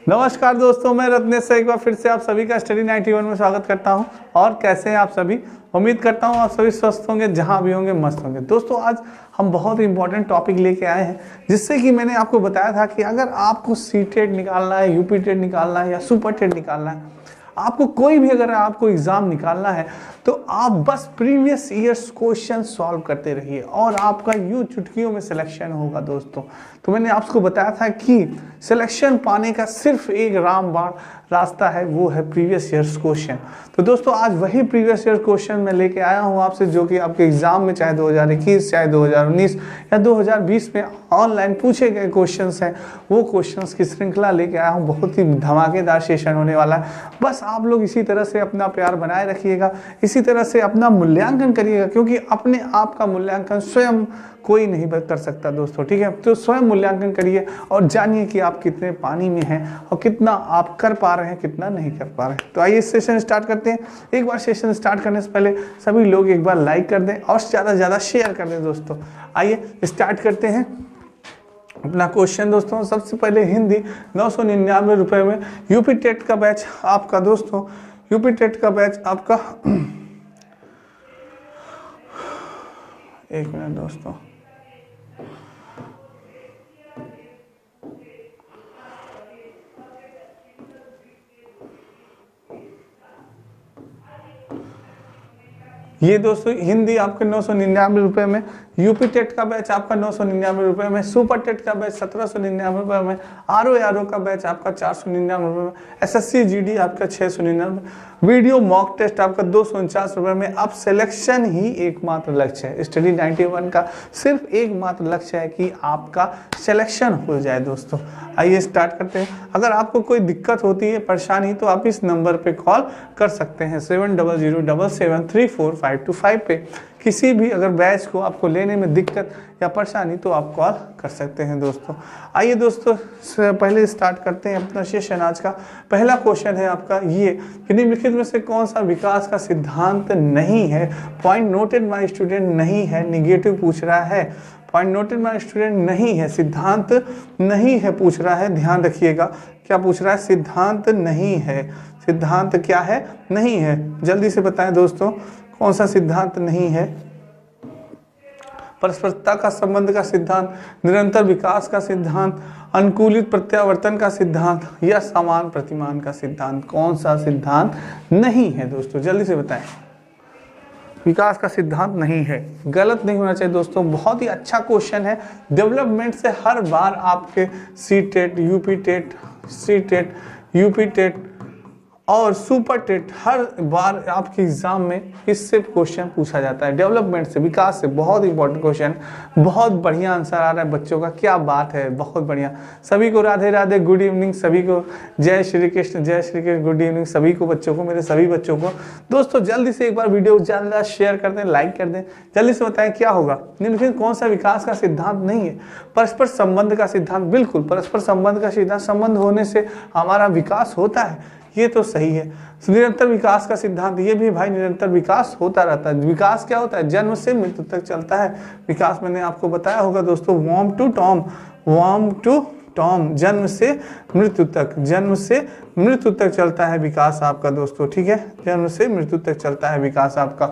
नमस्कार दोस्तों, मैं रत्नेश से एक बार फिर से आप सभी का स्टडी 91 में स्वागत करता हूं। और कैसे हैं आप सभी? उम्मीद करता हूं आप सभी स्वस्थ होंगे, जहां भी होंगे मस्त होंगे। दोस्तों आज हम बहुत इंपॉर्टेंट टॉपिक लेके आए हैं, जिससे कि मैंने आपको बताया था कि अगर आपको सीटेट निकालना है, यूपी टेट निकालना है या सुपर टेट निकालना है, आपको कोई भी अगर आपको एग्जाम निकालना है तो आप बस प्रीवियस ईयर्स क्वेश्चन सॉल्व करते रहिए और आपका यूं चुटकियों में सिलेक्शन होगा। दोस्तों तो मैंने आपको बताया था कि सिलेक्शन पाने का सिर्फ एक रामबाण रास्ता है, वो है प्रीवियस ईयर्स क्वेश्चन। तो दोस्तों आज वही प्रीवियस ईयर क्वेश्चन मैं लेके आया हूँ आपसे, जो कि आपके एग्जाम में चाहे 2021 चाहे 2019 या 2020 में ऑनलाइन पूछे गए क्वेश्चंस हैं, वो क्वेश्चंस की श्रृंखला लेके आया हूँ। बहुत ही धमाकेदार सेशन होने वाला है। बस आप लोग इसी तरह से अपना प्यार बनाए रखिएगा, इसी तरह से अपना मूल्यांकन करिएगा, क्योंकि अपने आप का मूल्यांकन स्वयं कोई नहीं कर सकता दोस्तों। ठीक है, तो स्वयं मूल्यांकन करिए और जानिए कि आप कितने पानी में हैं और कितना आप कर पा रहे हैं, कितना नहीं कर पा रहे हैं। तो आइए सेशन स्टार्ट करते हैं। एक बार सेशन स्टार्ट करने से पहले सभी लोग एक बार लाइक कर दें और ज़्यादा से ज़्यादा शेयर कर दें। दोस्तों आइए स्टार्ट करते हैं अपना क्वेश्चन। दोस्तों सबसे पहले हिंदी 999 रुपये में यूपी टेट का बैच आपका। दोस्तों यूपी टेट का बैच आपका एक मिनट दोस्तों, ये दोस्तों हिंदी आपके 999 रुपये में, यूपी टेट का बैच आपका 999 रुपये में, सुपर टेट का बैच 1799 रुपये में, आरओ का बैच आपका 499 रुपये में, एसएससी जीडी आपका 699, वीडियो मॉक टेस्ट आपका 249 रुपये में। अब सिलेक्शन ही एकमात्र लक्ष्य है, स्टडी 91 का सिर्फ एकमात्र लक्ष्य है कि आपका सिलेक्शन हो जाए। दोस्तों आइए स्टार्ट करते हैं। अगर आपको कोई दिक्कत होती है, परेशानी, तो आप इस नंबर पे कॉल कर सकते हैं 7007734525 पे। किसी भी अगर बैच को आपको लेने में दिक्कत या परेशानी तो आप कॉल कर सकते हैं। दोस्तों आइए दोस्तों पहले स्टार्ट करते हैं अपना सेशन। आज का पहला क्वेश्चन है आपका ये कि निम्नलिखित में से कौन सा विकास का सिद्धांत नहीं है? पॉइंट नोटेड माय स्टूडेंट नहीं है, निगेटिव पूछ रहा है। पॉइंट नोटेड माय स्टूडेंट नहीं है, सिद्धांत नहीं है पूछ रहा है। ध्यान रखिएगा क्या पूछ रहा है, सिद्धांत नहीं है। सिद्धांत क्या है? नहीं है। जल्दी से बताएं दोस्तों कौन सा सिद्धांत नहीं है? परस्परता का संबंध का सिद्धांत, निरंतर विकास का सिद्धांत, अनुकूलित प्रत्यावर्तन का सिद्धांत या समान प्रतिमान का सिद्धांत? कौन सा सिद्धांत नहीं है दोस्तों? जल्दी से बताएं। विकास का सिद्धांत नहीं है, गलत नहीं होना चाहिए दोस्तों। बहुत ही अच्छा क्वेश्चन है। डेवलपमेंट से हर बार आपके C TET, UP TET, C TET, UP TET और सुपर टेट हर बार आपके एग्जाम में इससे क्वेश्चन पूछा जाता है। डेवलपमेंट से, विकास से बहुत इंपॉर्टेंट क्वेश्चन। बहुत बढ़िया आंसर आ रहा है बच्चों का, क्या बात है, बहुत बढ़िया। सभी को राधे राधे, गुड इवनिंग सभी को, जय श्री कृष्ण, जय श्री कृष्ण, गुड इवनिंग सभी को, बच्चों को, मेरे सभी बच्चों को। दोस्तों जल्दी से एक बार वीडियो ज़्यादा शेयर कर दें, लाइक कर दें। जल्दी से बताएं क्या होगा। निम्नलिखित कौन सा विकास का सिद्धांत नहीं है? परस्पर संबंध का सिद्धांत। बिल्कुल, परस्पर संबंध का सिद्धांत, संबंध होने से हमारा विकास होता है, ये तो सही है। निरंतर विकास का सिद्धांत, ये भी भाई निरंतर विकास होता रहता है। विकास क्या होता है? जन्म से मृत्यु तक चलता है विकास। मैंने आपको बताया होगा दोस्तों, worm to Tom, worm to Tom, जन्म से मृत्यु तक, जन्म से मृत्यु तक चलता है विकास आपका दोस्तों। ठीक है, जन्म से मृत्यु तक चलता है विकास आपका।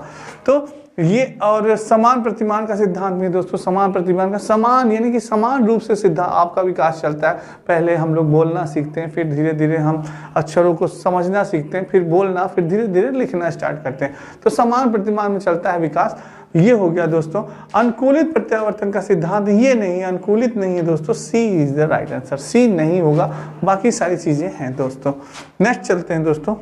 तो ये और समान प्रतिमान का सिद्धांत में दोस्तों, समान प्रतिमान का, समान यानी कि समान रूप से सिद्धांत आपका विकास चलता है। पहले हम लोग बोलना सीखते हैं, फिर धीरे धीरे हम अक्षरों को समझना सीखते हैं, फिर बोलना, फिर धीरे धीरे लिखना स्टार्ट करते हैं। तो समान प्रतिमान में चलता है विकास। ये हो गया दोस्तों। अनुकूलित प्रत्यावर्तन का सिद्धांत, ये नहीं, अनुकूलित नहीं है दोस्तों। सी इज द राइट आंसर, सी नहीं होगा, बाकी सारी चीजें हैं दोस्तों। नेक्स्ट चलते हैं दोस्तों।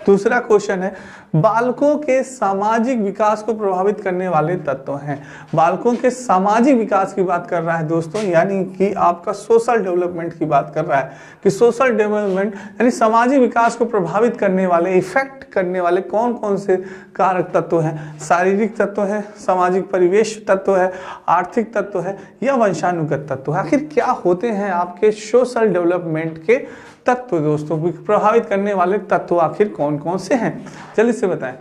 दूसरा क्वेश्चन है, बालकों के सामाजिक विकास को प्रभावित करने वाले तत्व हैं। बालकों के सामाजिक विकास की बात कर रहा है दोस्तों, यानी कि आपका सोशल डेवलपमेंट की बात कर रहा है कि सोशल डेवलपमेंट यानी सामाजिक विकास को प्रभावित करने वाले, इफेक्ट करने वाले कौन कौन से कारक तत्व हैं? शारीरिक तत्व है, सामाजिक परिवेश तत्व है, आर्थिक तत्व है या वंशानुगत तत्व है? आखिर क्या होते हैं आपके सोशल डेवलपमेंट के तत्व दोस्तों? प्रभावित करने वाले तत्व आखिर कौन कौन से हैं? जल्दी से बताएं,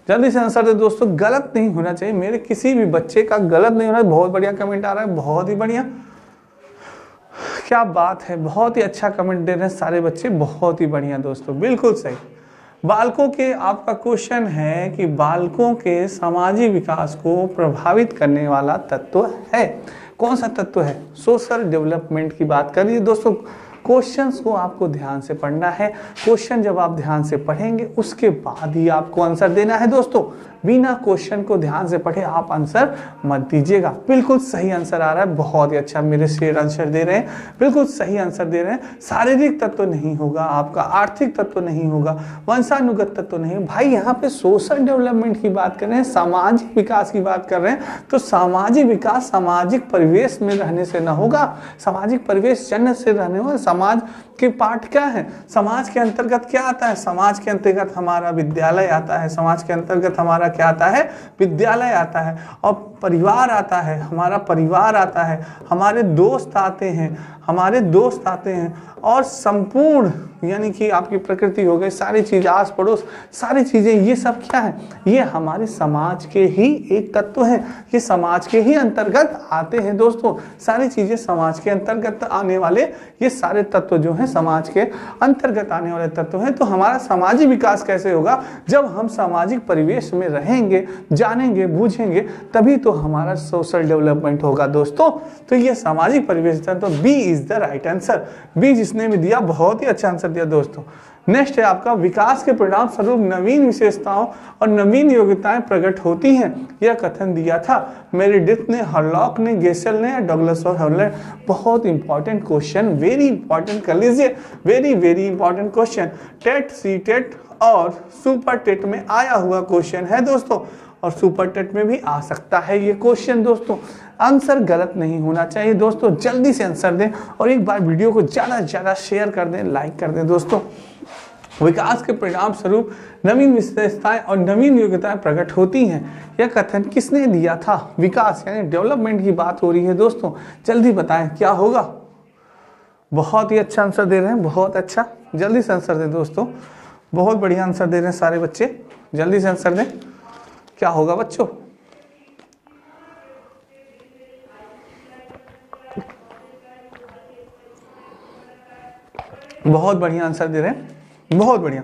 जल्दी से आंसर दे दोस्तों। गलत नहीं होना चाहिए, मेरे किसी भी बच्चे का गलत नहीं होना। बहुत बढ़िया कमेंट आ रहा है, बहुत ही बढ़िया। क्या बात है, बहुत ही अच्छा कमेंट दे रहे हैं सारे बच्चे, बहुत ही बढ़िया दोस्तों, बिल्कुल सही। बालकों के, आपका क्वेश्चन है कि बालकों के सामाजिक विकास को प्रभावित करने वाला तत्व है, कौन सा तत्व है? सोशल डेवलपमेंट की बात करिए दोस्तों। क्वेश्चंस को आपको ध्यान से पढ़ना है। क्वेश्चन जब आप ध्यान से पढ़ेंगे उसके बाद ही आपको आंसर देना है दोस्तों। बिना क्वेश्चन को ध्यान से पढ़े आप आंसर मत दीजिएगा। बिल्कुल सही आंसर आ रहा है, बहुत ही अच्छा मेरे शेर आंसर दे रहे हैं, बिल्कुल सही आंसर दे रहे हैं। शारीरिक तत्व नहीं होगा आपका, आर्थिक तत्व नहीं होगा, वंशानुगत तत्व नहीं। भाई यहाँ पे सोशल डेवलपमेंट की बात कर रहे हैं, सामाजिक विकास की बात कर रहे हैं, तो सामाजिक विकास सामाजिक परिवेश में रहने से ना होगा, सामाजिक परिवेश जन्नत से रहने होगा। समाज के पार्ट क्या है? समाज के अंतर्गत क्या आता है? समाज के अंतर्गत हमारा विद्यालय आता है, समाज के अंतर्गत हमारा क्या आता है? विद्यालय आता है, और परिवार आता है, हमारा परिवार आता है, हमारे दोस्त आते हैं, हमारे दोस्त आते हैं, और संपूर्ण यानी कि आपकी प्रकृति हो गई, सारी चीज़, आस पड़ोस, सारी चीज़ें, ये सब क्या है? ये हमारे समाज के ही एक तत्व हैं, ये समाज के ही अंतर्गत आते हैं दोस्तों। सारी चीज़ें समाज के अंतर्गत आने वाले ये सारे तत्व जो हैं समाज के अंतर्गत आने वाले तत्व हैं। तो हमारा सामाजिक विकास कैसे होगा? जब हम सामाजिक परिवेश में रहेंगे, जानेंगे, बूझेंगे, तभी तो हमारा सोशल डेवलपमेंट होगा दोस्तों। तो ये सामाजिक परिवेश, तो B is the right answer. B जिसने भी दिया बहुत ही अच्छा आंसर दिया दोस्तों। नेक्स्ट है आपका, विकास के परिणाम स्वरूप नवीन विशेषताओं और नवीन योग्यताएं प्रकट होती हैं, यह कथन दिया था मेरिडिथ ने, हरलॉक ने, गेसेल ने, डगलस और हॉलैंड। बहुत इंपॉर्टेंट क्वेश्चन, वेरी इंपॉर्टेंट, कर लीजिए, very very important question. TET, C TET और सुपर टेट में आया हुआ क्वेश्चन है दोस्तों, और सुपर टेट में भी आ सकता है ये क्वेश्चन दोस्तों। आंसर गलत नहीं होना चाहिए दोस्तों, जल्दी से आंसर दें, और एक बार वीडियो को ज़्यादा से ज़्यादा शेयर कर दें, लाइक कर दें दोस्तों। विकास के परिणाम स्वरूप नवीन विशेषताएं और नवीन योग्यताएं प्रकट होती हैं, यह कथन किसने दिया था? विकास यानी डेवलपमेंट की बात हो रही है दोस्तों, जल्दी बताएं क्या होगा? बहुत ही अच्छा आंसर दे रहे हैं, बहुत अच्छा, जल्दी से आंसर दें दोस्तों, बहुत बढ़िया आंसर दे रहे हैं सारे बच्चे, जल्दी से आंसर दें, क्या होगा बच्चों? बहुत बढ़िया आंसर दे रहे हैं, बहुत बढ़िया।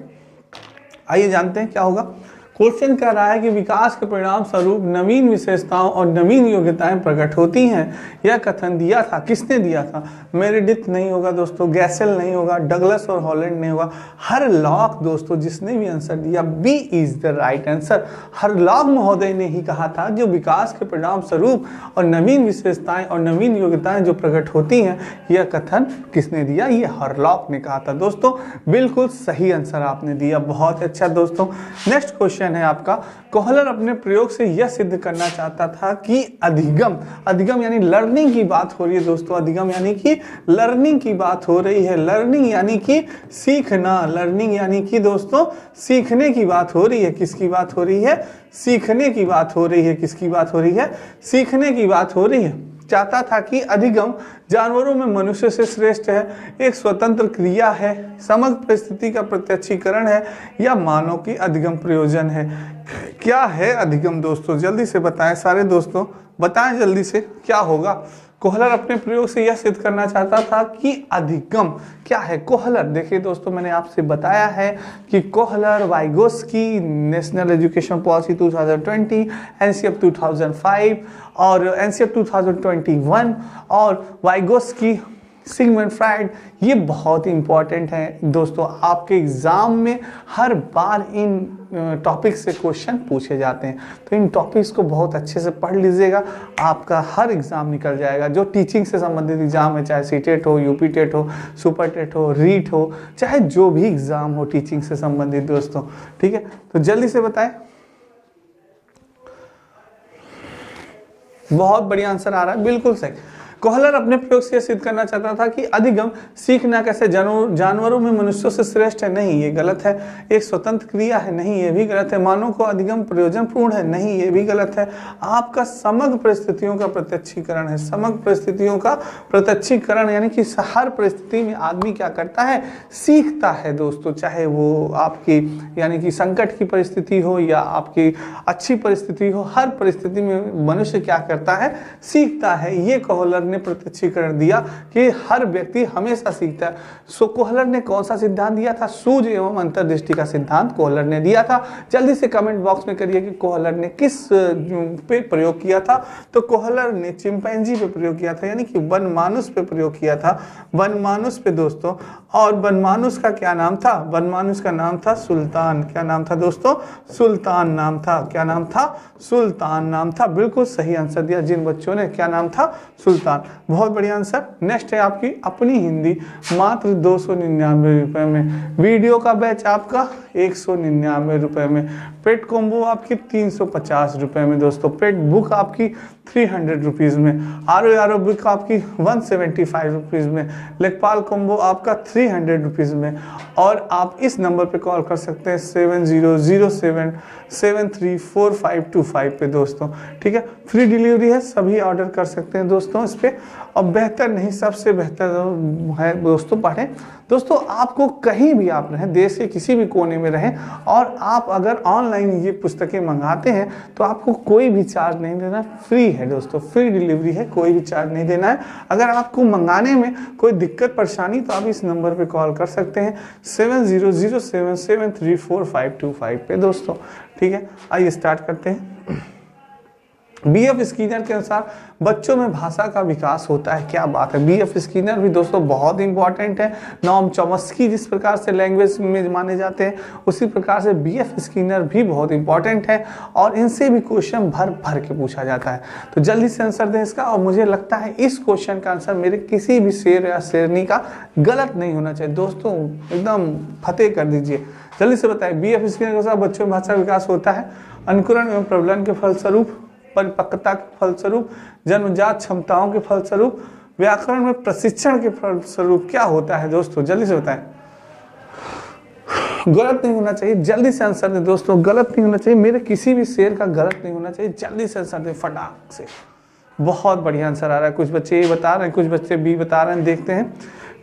आइए जानते हैं क्या होगा। क्वेश्चन कह रहा है कि विकास के परिणाम स्वरूप नवीन विशेषताओं और नवीन योग्यताएं प्रकट होती हैं, यह कथन दिया था, किसने दिया था? मेरिडिथ नहीं होगा दोस्तों, गैसेल नहीं होगा, डगलस और हॉलैंड नहीं होगा, हरलॉक दोस्तों, जिसने भी आंसर दिया B is the right answer. Hurlock महोदय ने ही कहा था जो विकास के परिणाम स्वरूप और नवीन विशेषताएं और नवीन योग्यताएं जो प्रकट होती हैं, यह कथन किसने दिया? ये हरलॉक ने कहा था दोस्तों। बिल्कुल सही आंसर आपने दिया, बहुत अच्छा दोस्तों। नेक्स्ट क्वेश्चन है आपका, कोहलर अपने प्रयोग से यह सिद्ध करना चाहता था कि अधिगम, अधिगम यानी लर्निंग की बात हो रही है दोस्तों, अधिगम यानी कि लर्निंग की बात हो रही है, लर्निंग यानी कि सीखना, लर्निंग यानी कि दोस्तों सीखने की बात हो रही है। किसकी बात हो रही है? सीखने की बात हो रही है। किसकी बात हो रही है? सीखने की बात हो रही है। चाहता था कि अधिगम जानवरों में मनुष्य से श्रेष्ठ है, एक स्वतंत्र क्रिया है, समग्र परिस्थिति का प्रत्यक्षीकरण है, या मानव की अधिगम प्रयोजन है। क्या है अधिगम दोस्तों? जल्दी से बताएं सारे दोस्तों, बताएं जल्दी से क्या होगा। कोहलर अपने प्रयोग से यह सिद्ध करना चाहता था कि अधिगम क्या है। कोहलर, देखिए दोस्तों, मैंने आपसे बताया है कि Kohler, Vygotsky, national education policy 2020, NCF 2005 और एनसीएफ 2021, और वाइगोस्की, सिगमंड फ्राइड, ये बहुत ही इंपॉर्टेंट है दोस्तों। आपके एग्जाम में हर बार इन टॉपिक से क्वेश्चन पूछे जाते हैं, तो इन टॉपिक्स को बहुत अच्छे से पढ़ लीजिएगा, आपका हर एग्जाम निकल जाएगा। जो टीचिंग से संबंधित एग्जाम है, चाहे सीटेट हो, यूपी टेट हो, सुपर टेट हो, रीट हो, चाहे जो भी एग्जाम हो टीचिंग से संबंधित दोस्तों, ठीक है। तो जल्दी से बताएं, बहुत बढ़िया आंसर आ रहा है, बिल्कुल सही। कोहलर अपने प्रयोग से सिद्ध करना चाहता था कि अधिगम सीखना कैसे जानवरों में मनुष्यों से श्रेष्ठ है, नहीं ये गलत है। एक स्वतंत्र क्रिया है, नहीं ये भी गलत है। मानव को अधिगम प्रयोजन पूर्ण है, नहीं ये भी गलत है। आपका समग्र परिस्थितियों का प्रत्यक्षीकरण है, समग्र परिस्थितियों का प्रत्यक्षीकरण यानी कि हर परिस्थिति में आदमी क्या करता है? सीखता है दोस्तों, चाहे वो आपकी यानी कि संकट की परिस्थिति हो या आपकी अच्छी परिस्थिति हो, हर परिस्थिति में मनुष्य क्या करता है? सीखता है। ये कोहलर ने प्रत्यक्षीकरण दिया कि हर व्यक्ति हमेशा सीखता है। सो कोहलर ने कौन सा सिद्धांत दिया था? सूझ एवं अंतर्दृष्टि का सिद्धांत कोहलर ने दिया था। जल्दी से कमेंट बॉक्स में करिए कि कोहलर ने किस पे प्रयोग किया था। तो कोहलर ने चिंपैंजी पे प्रयोग किया था, यानी कि वनमानुष पे प्रयोग किया था, वनमानुष पे दोस्तों। और वनमानुष का क्या नाम था? वनमानुष का नाम था सुल्तान। क्या नाम था दोस्तों? सुल्तान नाम था। क्या नाम था? सुल्तान नाम था। बिल्कुल सही आंसर दिया जिन बच्चों ने। क्या नाम था? सुल्तान। बहुत बढ़िया आंसर। नेक्स्ट है आपकी अपनी हिंदी, मात्र 299 रुपए में। वीडियो का बैच आपका 199 रुपए में। पेट कॉम्बो आपकी 350 रुपए में दोस्तों। पेट बुक आपकी 300 रुपीज़ में। आरो बुक आपकी 175 रुपीज़ में। लेखपाल कॉम्बो आपका 300 रुपीज़ में। और आप इस नंबर पे कॉल कर सकते हैं 7007734525 पे दोस्तों। ठीक है, फ्री डिलीवरी है, सभी ऑर्डर कर सकते हैं दोस्तों इस पे। और बेहतर नहीं, सबसे बेहतर है दोस्तों पढ़ें। दोस्तों आपको कहीं भी आप रहें, देश के किसी भी कोने में रहें, और आप अगर ऑनलाइन ये पुस्तकें मंगाते हैं तो आपको कोई भी चार्ज नहीं देना, फ्री है दोस्तों, फ्री डिलीवरी है, कोई भी चार्ज नहीं देना है। अगर आपको मंगाने में कोई दिक्कत परेशानी तो आप इस नंबर पे कॉल कर सकते हैं 7007734525 पे दोस्तों। ठीक है, आइए स्टार्ट करते हैं। बीएफ स्किनर के अनुसार बच्चों में भाषा का विकास होता है। क्या बात है, बीएफ स्किनर भी दोस्तों बहुत इंपॉर्टेंट है। नॉम चॉम्स्की जिस प्रकार से लैंग्वेज में माने जाते हैं, उसी प्रकार से बीएफ स्किनर भी बहुत इंपॉर्टेंट है, और इनसे भी क्वेश्चन भर भर के पूछा जाता है। तो जल्दी से आंसर दें इसका। और मुझे लगता है इस क्वेश्चन का आंसर मेरे किसी भी शेर या शेरनी का गलत नहीं होना चाहिए दोस्तों, एकदम फतेह कर दीजिए। जल्दी से बताएं, बीएफ स्किनर के अनुसार बच्चों में भाषा विकास होता है अनुकरण एवं प्रबलन के फलस्वरूप, परिपक्वता के फलस्वरूप, जन्मजात क्षमताओं के फलस्वरूप, व्याकरण में प्रशिक्षण के फलस्वरूप। क्या होता है दोस्तों? जल्दी से बताएं। गलत नहीं होना चाहिए, जल्दी से आंसर दें दोस्तों, गलत नहीं होना चाहिए, मेरे किसी भी शेर का गलत नहीं होना चाहिए। जल्दी से आंसर दें फटाक से। बहुत बढ़िया आंसर आ रहा है। कुछ बच्चे ए बता रहे हैं, कुछ बच्चे बी बता रहे हैं। देखते हैं।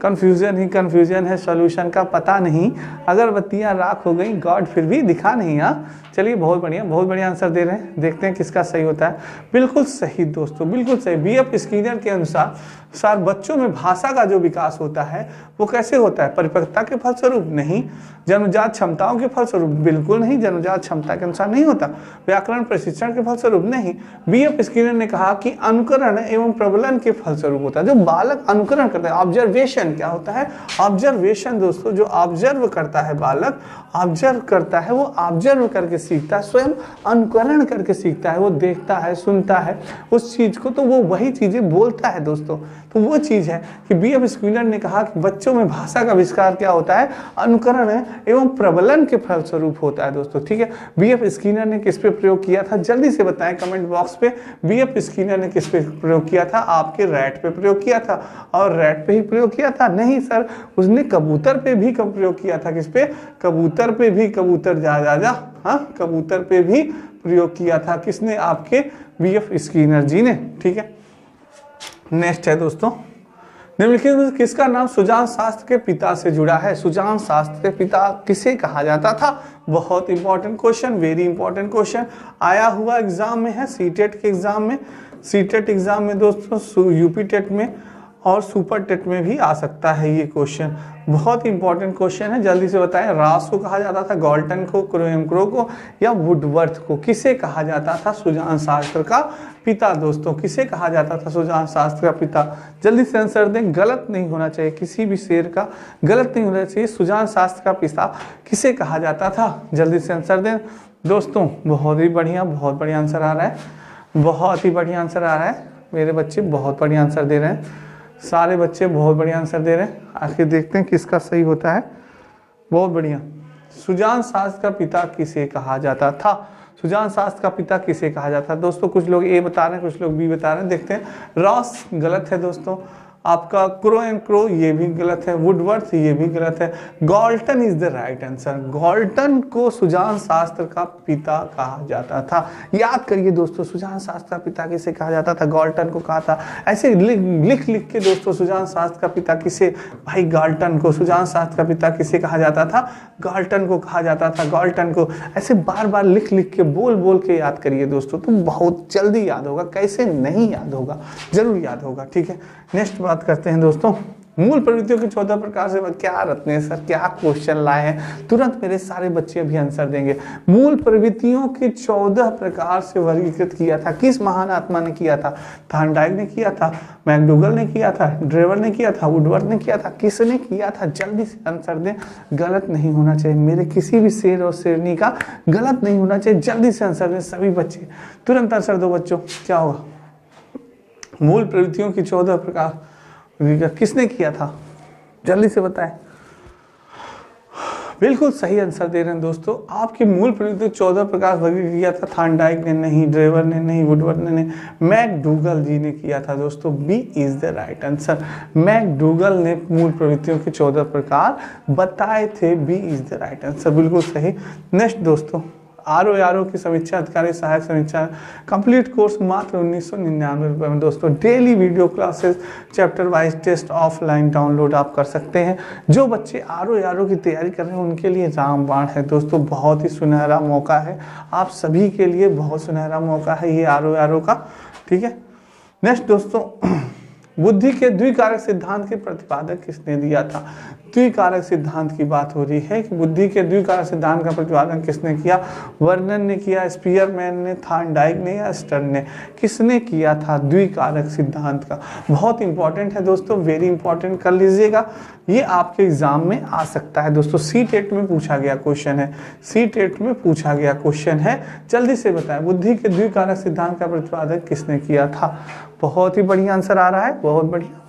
कन्फ्यूजन ही कन्फ्यूजन है, सॉल्यूशन का पता नहीं, अगरबत्तियां राख हो गई, गॉड फिर भी दिखा नहीं। हाँ चलिए, बहुत बढ़िया आंसर दे रहे हैं। देखते हैं किसका सही होता है। बिल्कुल सही दोस्तों, बिल्कुल सही। बीएफ स्किनर के अनुसार बच्चों में भाषा का जो विकास होता है वो कैसे होता है? परिपक्वता के फलस्वरूप? नहीं। जन्मजात क्षमताओं के फलस्वरूप? बिल्कुल नहीं, जन्मजात क्षमता के अनुसार नहीं होता। व्याकरण प्रशिक्षण के फलस्वरूप? नहीं। बीएफ स्किनर ने कहा कि अनुकरण एवं प्रबलन के फलस्वरूप होता है। जो बालक अनुकरण करता है, ऑब्जर्वेशन क्या होता है? ऑब्जर्वेशन दोस्तों, जो ऑब्जर्व करता है बालक, ऑब्जर्व करता है, वो ऑब्जर्व करके सीखता है, स्वयं अनुकरण करके सीखता है। वो देखता है, सुनता है उस चीज को, तो वो वही चीजें बोलता है दोस्तों। तो वो चीज है कि बीएफ स्किनर ने कहा कि बच्चों में भाषा का आविष्कार क्या होता है? अनुकरण एवं प्रबलन के फलस्वरूप होता है दोस्तों। ठीक है, बीएफ स्किनर ने किस पे प्रयोग किया था? जल्दी से बताएं कमेंट बॉक्स पे। बीएफ स्किनर ने किस पे प्रयोग किया था? आपके रैट पे प्रयोग किया था। और रैट पे ही प्रयोग किया था? नहीं सर, उसने कबूतर पे भी प्रयोग किया था। किस पे? कबूतर पे भी। कबूतर जा जा जा, हाँ, कबूतर पे भी प्रयोग किया था। किसने? आपके बीएफ स्किनर जी ने। ठीक है, नेक्स्ट है दोस्तों, निम्नलिखित में किसका नाम सुजान शास्त्र के पिता से जुड़ा है? सुजान शास्त्र के पिता किसे कहा जाता था? बहुत important question, very important question आया हुआ एग्जाम में है, सीटेट के एग्जाम में। सीटेट एग्जाम में दोस्तों, यूपी टेट में और सुपर टेट में भी आ सकता है ये क्वेश्चन। बहुत इंपॉर्टेंट क्वेश्चन है, जल्दी से बताएं। रास को कहा जाता था, गॉल्टन को, क्रोएमक्रो को, या वुडवर्थ को? किसे कहा जाता था सुजान शास्त्र का पिता दोस्तों? किसे कहा जाता था सुजान शास्त्र का पिता? जल्दी से आंसर दें, गलत नहीं होना चाहिए, किसी भी शेर का गलत नहीं होना चाहिए। सुजान शास्त्र का पिता किसे कहा जाता था? जल्दी से आंसर दें दोस्तों। बहुत ही बढ़िया आंसर आ रहा है, बहुत ही बढ़िया आंसर आ रहा है। मेरे बच्चे बहुत बढ़िया आंसर दे रहे हैं, सारे बच्चे बहुत बढ़िया आंसर दे रहे हैं। आखिर देखते हैं किसका सही होता है। बहुत बढ़िया। सुजान शास्त्र का पिता किसे कहा जाता था? सुजान शास्त्र का पिता किसे कहा जाता है दोस्तों? कुछ लोग ए बता रहे हैं, कुछ लोग बी बता रहे हैं। देखते हैं। रॉस गलत है दोस्तों, आपका क्रो एंड क्रो ये भी गलत है, वुडवर्थ ये भी गलत है, Galton is the right answer. Galton को सुजान शास्त्र का पिता कहा जाता था। याद करिए दोस्तों, सुजान शास्त्र का पिता किसे कहा जाता था? गॉल्टन को कहा था। ऐसे लिख लिख के दोस्तों, सुजान शास्त्र का पिता किसे? भाई गाल्टन को। सुजान शास्त्र का पिता किसे कहा जाता था? गाल्टन को कहा जाता था, गाल्टन को। ऐसे बार बार लिख लिख के बोल बोल के याद करिए दोस्तों, तो बहुत जल्दी याद होगा। कैसे नहीं याद होगा, जरूर याद होगा। ठीक है, नेक्स्ट बात करते हैं दोस्तों, मूल प्रवृत्तियों के 14 प्रकार से। क्या रत्ने सर, क्या क्वेश्चन लाए हैं, तुरंत मेरे सारे बच्चे अभी आंसर देंगे। मूल प्रवृत्तियों के 14 प्रकार से वर्गीकृत किया था, किस महान आत्मा ने किया था? थार्नडाइक ने किया था, मैकडूगल ने किया था, ड्रेवर ने किया था, वुडवर्थ ने किया था, किसने किया था? जल्दी से आंसर दें, गलत नहीं होना चाहिए। मेरे किसी भी शेर और शेरनी का गलत नहीं होना चाहिए। जल्दी से आंसर दें सभी बच्चे, तुरंत आंसर दो बच्चों। क्या होगा? मूल प्रवृत्तियों की 14 प्रकार किसने किया था? जल्दी से बताएं। बिल्कुल सही आंसर दे रहे हैं दोस्तों। आपकी मूल प्रवृत्ति 14 प्रकार वर्गीकृत किया था। थार्नडाइक ने नहीं, ड्रेवर ने नहीं, वुडवर्थ ने नहीं, मैकडूगल जी ने किया था दोस्तों। B is the right answer. McDougall ने मूल प्रवृत्तियों के 14 प्रकार बताए थे। B is the right answer, बिल्कुल सही। नेक्स्ट दोस्तों, आरओ की समीक्षा अधिकारी सहायक समीक्षा कंप्लीट कोर्स मात्र 1999 रुपये में दोस्तों। Daily video classes, chapter wise test offline download आप कर सकते हैं। जो बच्चे आरओ की तैयारी कर रहे हैं उनके लिए रामबाण है दोस्तों, बहुत ही सुनहरा मौका है। आप सभी के लिए बहुत सुनहरा मौका है ये आरओ का। ठीक है, नेक्स्ट दोस्तों, बुद्धि के द्विकारक सिद्धांत के प्रतिपादक किसने दिया था? द्विकारक सिद्धांत की बात हो रही है कि बुद्धि के द्विकारक सिद्धांत का प्रतिपादन किसने किया? वर्नन ने किया, स्पीयरमैन ने, थार्नडाइक ने या स्टर्न ने? किसने किया था द्विकारक सिद्धांत का? बहुत इंपॉर्टेंट है दोस्तों, वेरी इंपॉर्टेंट, कर लीजिएगा। ये आपके एग्जाम में आ सकता है दोस्तों। सी-टेट में पूछा गया क्वेश्चन है, सी-टेट में पूछा गया क्वेश्चन है। जल्दी से बताएं, बुद्धि के द्विकारक सिद्धांत का प्रतिपादक किसने किया था? बहुत ही बढ़िया आंसर आ रहा है, बहुत बढ़िया,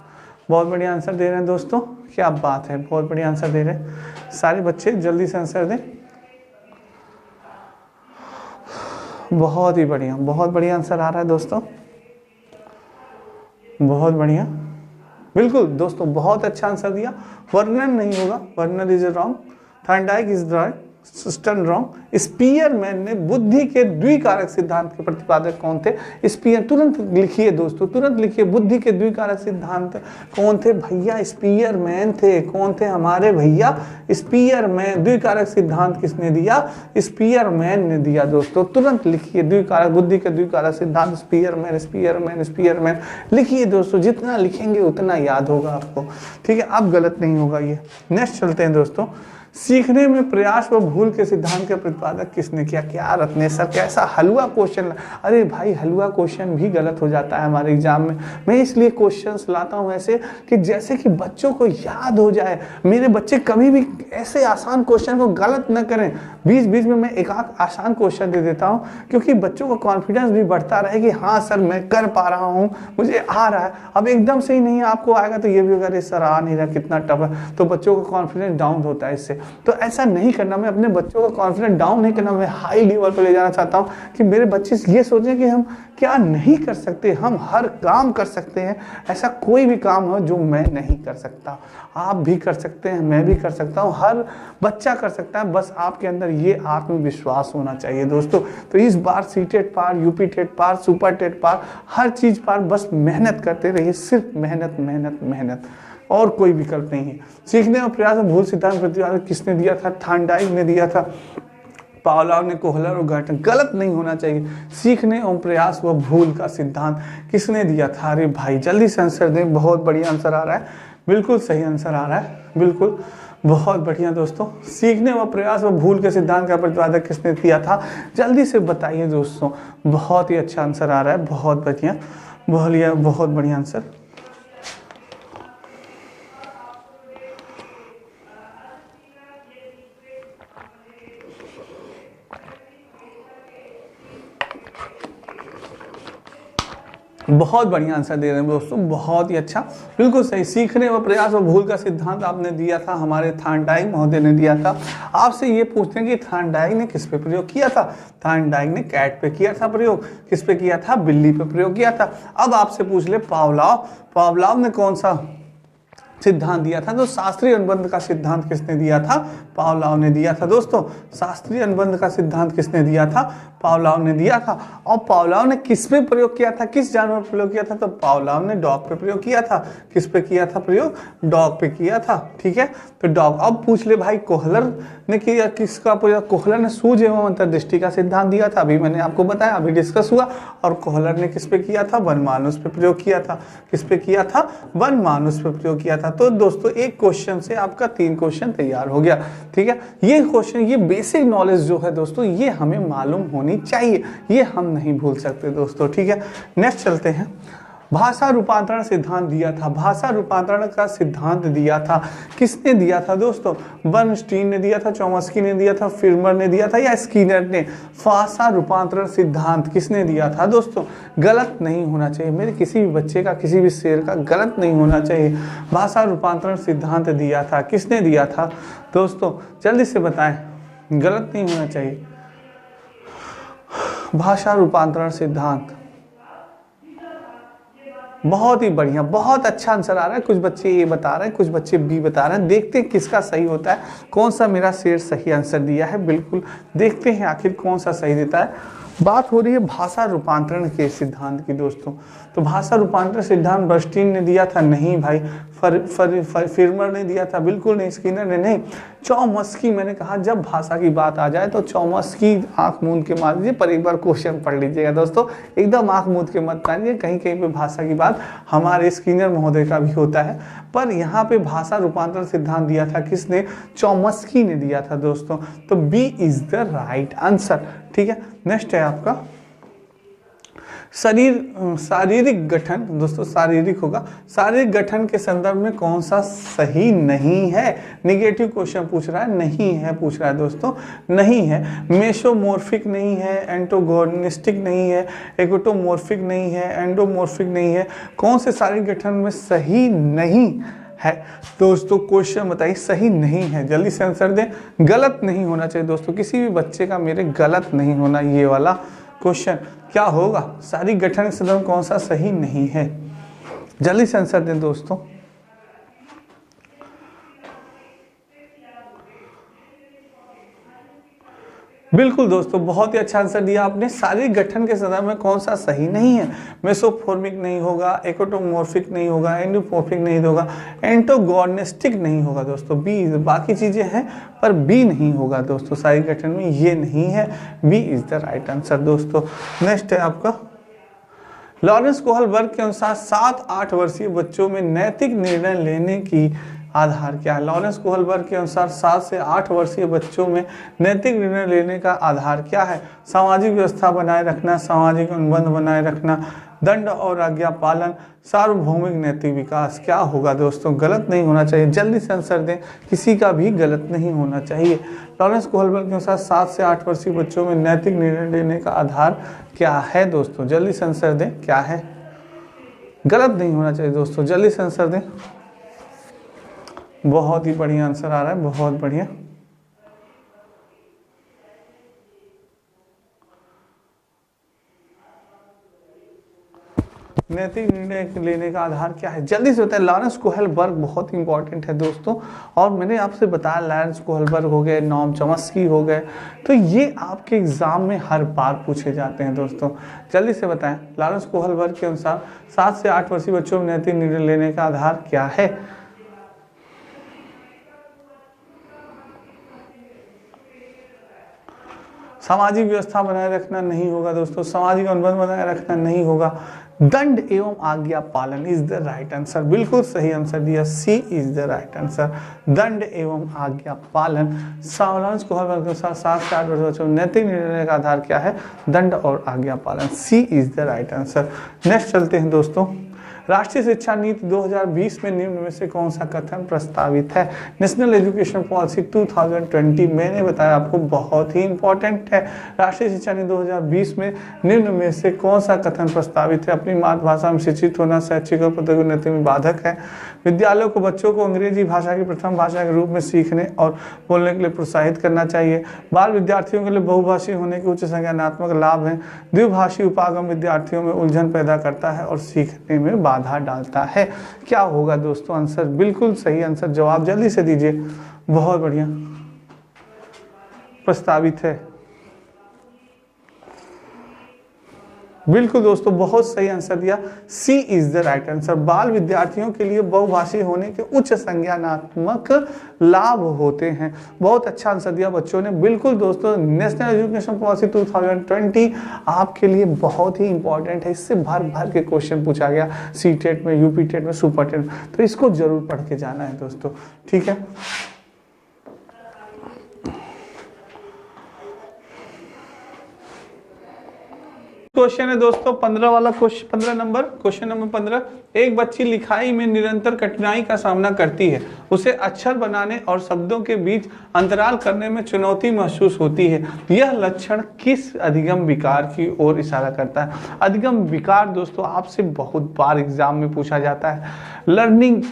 बहुत बढ़िया आंसर दे रहे हैं दोस्तों। क्या बात है, बहुत बढ़िया आंसर दे रहे हैं सारे बच्चे, जल्दी से आंसर दें। बहुत ही बढ़िया, बहुत बढ़िया आंसर आ रहा है दोस्तों, बहुत बढ़िया, बिल्कुल दोस्तों, बहुत अच्छा आंसर दिया। वर्नन नहीं होगा, Vernon is wrong, Thorndike is right, stern wrong. Spearman ने बुद्धि के द्विकारक सिद्धांत के प्रतिपादक कौन थे? स्पीयर, तुरंत लिखिए दोस्तों, तुरंत लिखिए, बुद्धि के द्विकारक सिद्धांत कौन थे? भैया स्पीयरमैन थे। कौन थे हमारे भैया? स्पीयरमैन। द्विकारक सिद्धांत किसने दिया? स्पीयरमैन ने दिया दोस्तों। तुरंत लिखिए, द्विकारक, बुद्धि के द्विकारक सिद्धांत, स्पीयरमैन, स्पीयरमैन, स्पीयरमैन। लिखिए दोस्तों, जितना लिखेंगे उतना याद होगा आपको। ठीक है, अब गलत नहीं होगा ये। नेक्स्ट चलते हैं दोस्तों, सीखने में प्रयास व भूल के सिद्धांत के प्रतिपादक किसने किया? क्या रत्नेश सर, कैसा हलवा क्वेश्चन। अरे भाई, हलवा क्वेश्चन भी गलत हो जाता है हमारे एग्जाम में। मैं इसलिए क्वेश्चंस लाता हूँ ऐसे कि जैसे कि बच्चों को याद हो जाए। मेरे बच्चे कभी भी ऐसे आसान क्वेश्चन को गलत न करें। बीच बीच में मैं एक आसान क्वेश्चन दे देता हूँ, क्योंकि बच्चों का कॉन्फिडेंस भी बढ़ता रहे कि हाँ सर मैं कर पा रहा हूँ, मुझे आ रहा है। अब एकदम से ही नहीं आपको आएगा तो ये भी अगर सर आ नहीं रहा, कितना टफ है, तो बच्चों का कॉन्फिडेंस डाउन होता है इससे। तो ऐसा नहीं करना, मैं अपने बच्चों का कॉन्फिडेंस डाउन नहीं करना, मैं हाई लेवल पर ले जाना चाहता हूँ कि मेरे बच्चे ये सोचें कि हम क्या नहीं कर सकते, हम हर काम कर सकते हैं। ऐसा कोई भी काम हो जो मैं नहीं कर सकता, आप भी कर सकते हैं, मैं भी कर सकता हूँ, हर बच्चा कर सकता है। बस आपके अंदर ये आत्मविश्वास होना चाहिए दोस्तों। तो इस बार सी-टेट पार, यूपी टेट पार, सुपर टेट पार, हर चीज़ पार, बस मेहनत करते रहिए, सिर्फ मेहनत मेहनत मेहनत, और कोई विकल्प नहीं है। सीखने और प्रयास में भूल सिद्धांत प्रतिपादक किसने दिया था? थार्नडाइक ने दिया था, पावलोव ने, कोहलर और गार्टन। गलत नहीं होना चाहिए। सीखने और प्रयास व भूल का सिद्धांत किसने दिया था? अरे भाई जल्दी से आंसर दें, बहुत बढ़िया आंसर आ रहा है, बिल्कुल सही आंसर आ रहा है, बिल्कुल बहुत बढ़िया दोस्तों। सीखने व प्रयास व भूल के सिद्धांत का प्रतिपादक किसने किया था? जल्दी से बताइए दोस्तों, बहुत ही अच्छा आंसर आ रहा है, बहुत बढ़िया, बहुत बढ़िया आंसर। बहुत बढ़िया आंसर दे रहे हैं दोस्तों, बहुत ही अच्छा, बिल्कुल सही। सीखने व प्रयास व भूल का सिद्धांत आपने दिया था, हमारे थार्नडाइक महोदय ने दिया था। आपसे ये पूछते हैं कि थार्नडाइक ने किस पे प्रयोग किया था? थार्नडाइक ने कैट पे किया था प्रयोग। किस पे किया था? बिल्ली पे प्रयोग किया था। अब आपसे पूछ ले पावलोव, पावलोव ने कौन सा सिद्धांत दिया था? तो शास्त्रीय अनुबंध का सिद्धांत किसने दिया था? पावलोव ने दिया था दोस्तों। शास्त्रीय अनुबंध का सिद्धांत किसने दिया था? पावलोव ने दिया था। और पावलोव ने किस पे प्रयोग किया था? किस जानवर पे प्रयोग किया था? तो पावलोव ने डॉग पे प्रयोग किया था। किस पे किया था प्रयोग? डॉग पे किया था। ठीक है, तो डॉग। अब पूछ ले भाई कोहलर ने किया किसका प्रयोग? कोहलर ने सूझ एवं अंतर्दृष्टि का सिद्धांत दिया था, अभी मैंने आपको बताया, अभी डिस्कस हुआ। और कोहलर ने किस पे किया था? वनमानुष पे प्रयोग किया था। किस पे किया था? वनमानुष पे प्रयोग किया था। तो दोस्तों एक क्वेश्चन से आपका 3 क्वेश्चन तैयार हो गया। ठीक है, ये क्वेश्चन, ये बेसिक नॉलेज जो है दोस्तों, ये हमें मालूम होनी चाहिए, ये हम नहीं भूल सकते दोस्तों। ठीक है, नेक्स्ट चलते हैं। भाषा रूपांतरण सिद्धांत दिया था। भाषा रूपांतरण का सिद्धांत दिया था, किसने दिया था दोस्तों? बर्नस्टीन ने दिया था, चॉम्स्की ने दिया था, फिल्मर ने दिया था, या स्किनर ने? भाषा रूपांतरण सिद्धांत किसने दिया था दोस्तों? गलत नहीं होना चाहिए मेरे किसी भी बच्चे का, किसी भी शेर का गलत नहीं होना चाहिए। भाषा रूपांतरण सिद्धांत दिया था, किसने दिया था दोस्तों? जल्दी से बताएं, गलत नहीं होना चाहिए। भाषा रूपांतरण सिद्धांत, बहुत ही बढ़िया, बहुत अच्छा आंसर आ रहा है। कुछ बच्चे ए बता रहे हैं, कुछ बच्चे बी बता रहे हैं। देखते हैं किसका सही होता है, कौन सा मेरा शेर सही आंसर दिया है। बिल्कुल देखते हैं आखिर कौन सा सही देता है। बात हो रही है भाषा रूपांतरण के सिद्धांत की दोस्तों। तो भाषा रूपांतरण सिद्धांत बर्नस्टीन ने दिया था? नहीं भाई। फिल्मर ने दिया था? बिल्कुल नहीं। स्किनर ने नहीं। चॉम्स्की, मैंने कहा जब भाषा की बात आ जाए तो चॉम्स्की आंख मूंद के मार लीजिए, पर एक बार क्वेश्चन पढ़ लीजिएगा दोस्तों, एकदम आंख मूंद के मत मानिए। कहीं कहीं पे भाषा की बात हमारे स्किनर महोदय का भी होता है, पर यहाँ पे भाषा रूपांतरण सिद्धांत दिया था किसने? चॉम्स्की ने दिया था दोस्तों। तो B is the right answer. ठीक है, नेक्स्ट है आपका शारीरिक गठन। दोस्तों शारीरिक होगा, शारीरिक गठन के संदर्भ में कौन सा सही नहीं है? निगेटिव क्वेश्चन पूछ रहा है, नहीं है पूछ रहा है दोस्तों, नहीं है। मेसोमॉर्फिक नहीं है, एंटोगोनिस्टिक नहीं है, एक्टोमॉर्फिक नहीं है, एंडोमॉर्फिक नहीं है। कौन से शारीरिक गठन में सही नहीं है दोस्तों? क्वेश्चन बताइए, सही नहीं है, जल्दी से आंसर दें। गलत नहीं होना चाहिए दोस्तों, किसी भी बच्चे का मेरे गलत नहीं होना ये वाला क्वेश्चन। क्या होगा? शारीरिक गठन के संदर्भ में कौन सा सही नहीं है? जल्दी से आंसर दें दोस्तों। बिल्कुल दोस्तों, बहुत ही अच्छा आंसर दिया आपने। शारीरिक गठन के संदर्भ में कौन सा सही नहीं है? मेसोफॉर्मिक नहीं होगा, एक्टोमॉर्फिक नहीं होगा, एंडोमॉर्फिक नहीं होगा, एंटोगोनिस्टिक नहीं होगा दोस्तों। बी, बाकी चीजें हैं पर बी नहीं होगा दोस्तों, शारीरिक गठन में ये नहीं है। B is the right answer दोस्तों। नेक्स्ट है आपका लॉरेंस कोहलबर्ग के अनुसार 7-8 वर्षीय बच्चों में नैतिक निर्णय लेने की आधार क्या है? लॉरेंस कोहलबर्ग के अनुसार 7 से 8 वर्षीय बच्चों में नैतिक निर्णय लेने का आधार क्या है? सामाजिक व्यवस्था बनाए रखना, सामाजिक अनुबंध बनाए रखना, दंड और आज्ञा पालन, सार्वभौमिक नैतिक विकास। क्या होगा दोस्तों? गलत नहीं होना चाहिए, जल्दी से आंसर दें, किसी का भी गलत नहीं होना चाहिए। लॉरेंस कोहलबर्ग के अनुसार 7 से 8 वर्षीय बच्चों में नैतिक निर्णय लेने का आधार क्या है दोस्तों? जल्दी से आंसर दें, क्या है? गलत नहीं होना चाहिए दोस्तों, जल्दी से आंसर दें। बहुत ही बढ़िया आंसर आ रहा है, बहुत बढ़िया। नैतिक निर्णय लेने का आधार क्या है? जल्दी से बताएं। लॉरेंस कोहलबर्ग बहुत इंपॉर्टेंट है दोस्तों, और मैंने आपसे बताया लॉरेंस कोहलबर्ग हो गए, नॉम चॉम्स्की हो गए, तो ये आपके एग्जाम में हर बार पूछे जाते हैं दोस्तों। जल्दी से बताएं, लॉरेंस कोहलबर्ग के अनुसार 7 से 8 वर्षीय बच्चों में नैतिक निर्णय लेने का आधार क्या है? सामाजिक व्यवस्था बनाए रखना नहीं होगा दोस्तों, सामाजिक अनुबंध बनाए रखना नहीं होगा, दंड एवं आज्ञा पालन इज द राइट आंसर। बिल्कुल सही आंसर दिया, सी इज द राइट आंसर, दंड एवं आज्ञा पालन। लॉरेंस कोहलबर्ग के अनुसार 7 से 8 वर्ष बच्चों में नैतिक निर्णय का आधार क्या है? दंड और आज्ञा पालन, C is the right answer. Next चलते हैं दोस्तों। राष्ट्रीय शिक्षा नीति 2020 में निम्न में से कौन सा कथन प्रस्तावित है? नेशनल एजुकेशन पॉलिसी 2020 मैंने बताया आपको बहुत ही इंपॉर्टेंट है। राष्ट्रीय शिक्षा नीति 2020 में निम्न में से कौन सा कथन प्रस्तावित है? अपनी मातृभाषा में शिक्षित होना शैक्षिक और प्रौद्योगिकी उन्नति में बाधक है। विद्यालयों को बच्चों को अंग्रेजी भाषा की प्रथम भाषा के रूप में सीखने और बोलने के लिए प्रोत्साहित करना चाहिए। बाल विद्यार्थियों के लिए बहुभाषी होने के उच्च संज्ञानात्मक लाभ हैं। द्विभाषी उपागम विद्यार्थियों में उलझन पैदा करता है और सीखने में बाधा डालता है। क्या होगा दोस्तों आंसर? बिल्कुल सही आंसर, जवाब जल्दी से दीजिए। बहुत बढ़िया, प्रस्तावित है। बिल्कुल दोस्तों, बहुत सही आंसर दिया, सी इज द राइट आंसर। बाल विद्यार्थियों के लिए बहुभाषी होने के उच्च संज्ञानात्मक लाभ होते हैं। बहुत अच्छा आंसर दिया बच्चों ने। बिल्कुल दोस्तों, नेशनल एजुकेशन पॉलिसी 2020 आपके लिए बहुत ही इंपॉर्टेंट है। इससे भर भर के क्वेश्चन पूछा गया सी टेट में, यूपी टेट में, सुपर टेट में, तो इसको जरूर पढ़ के जाना है दोस्तों, ठीक है। क्वेश्चन है दोस्तों 15 वाला क्वेश्चन, 15 नंबर, क्वेश्चन नंबर 15। एक बच्ची लिखाई में निरंतर कठिनाई का सामना करती है। उसे अक्षर बनाने और शब्दों के बीच अंतराल करने में चुनौती महसूस होती है। यह लक्षण किस अधिगम विकार की ओर इशारा करता है? अधिगम विकार दोस्तों आपसे बहुत बार एग्जाम में पूछा जाता है। लर्निंग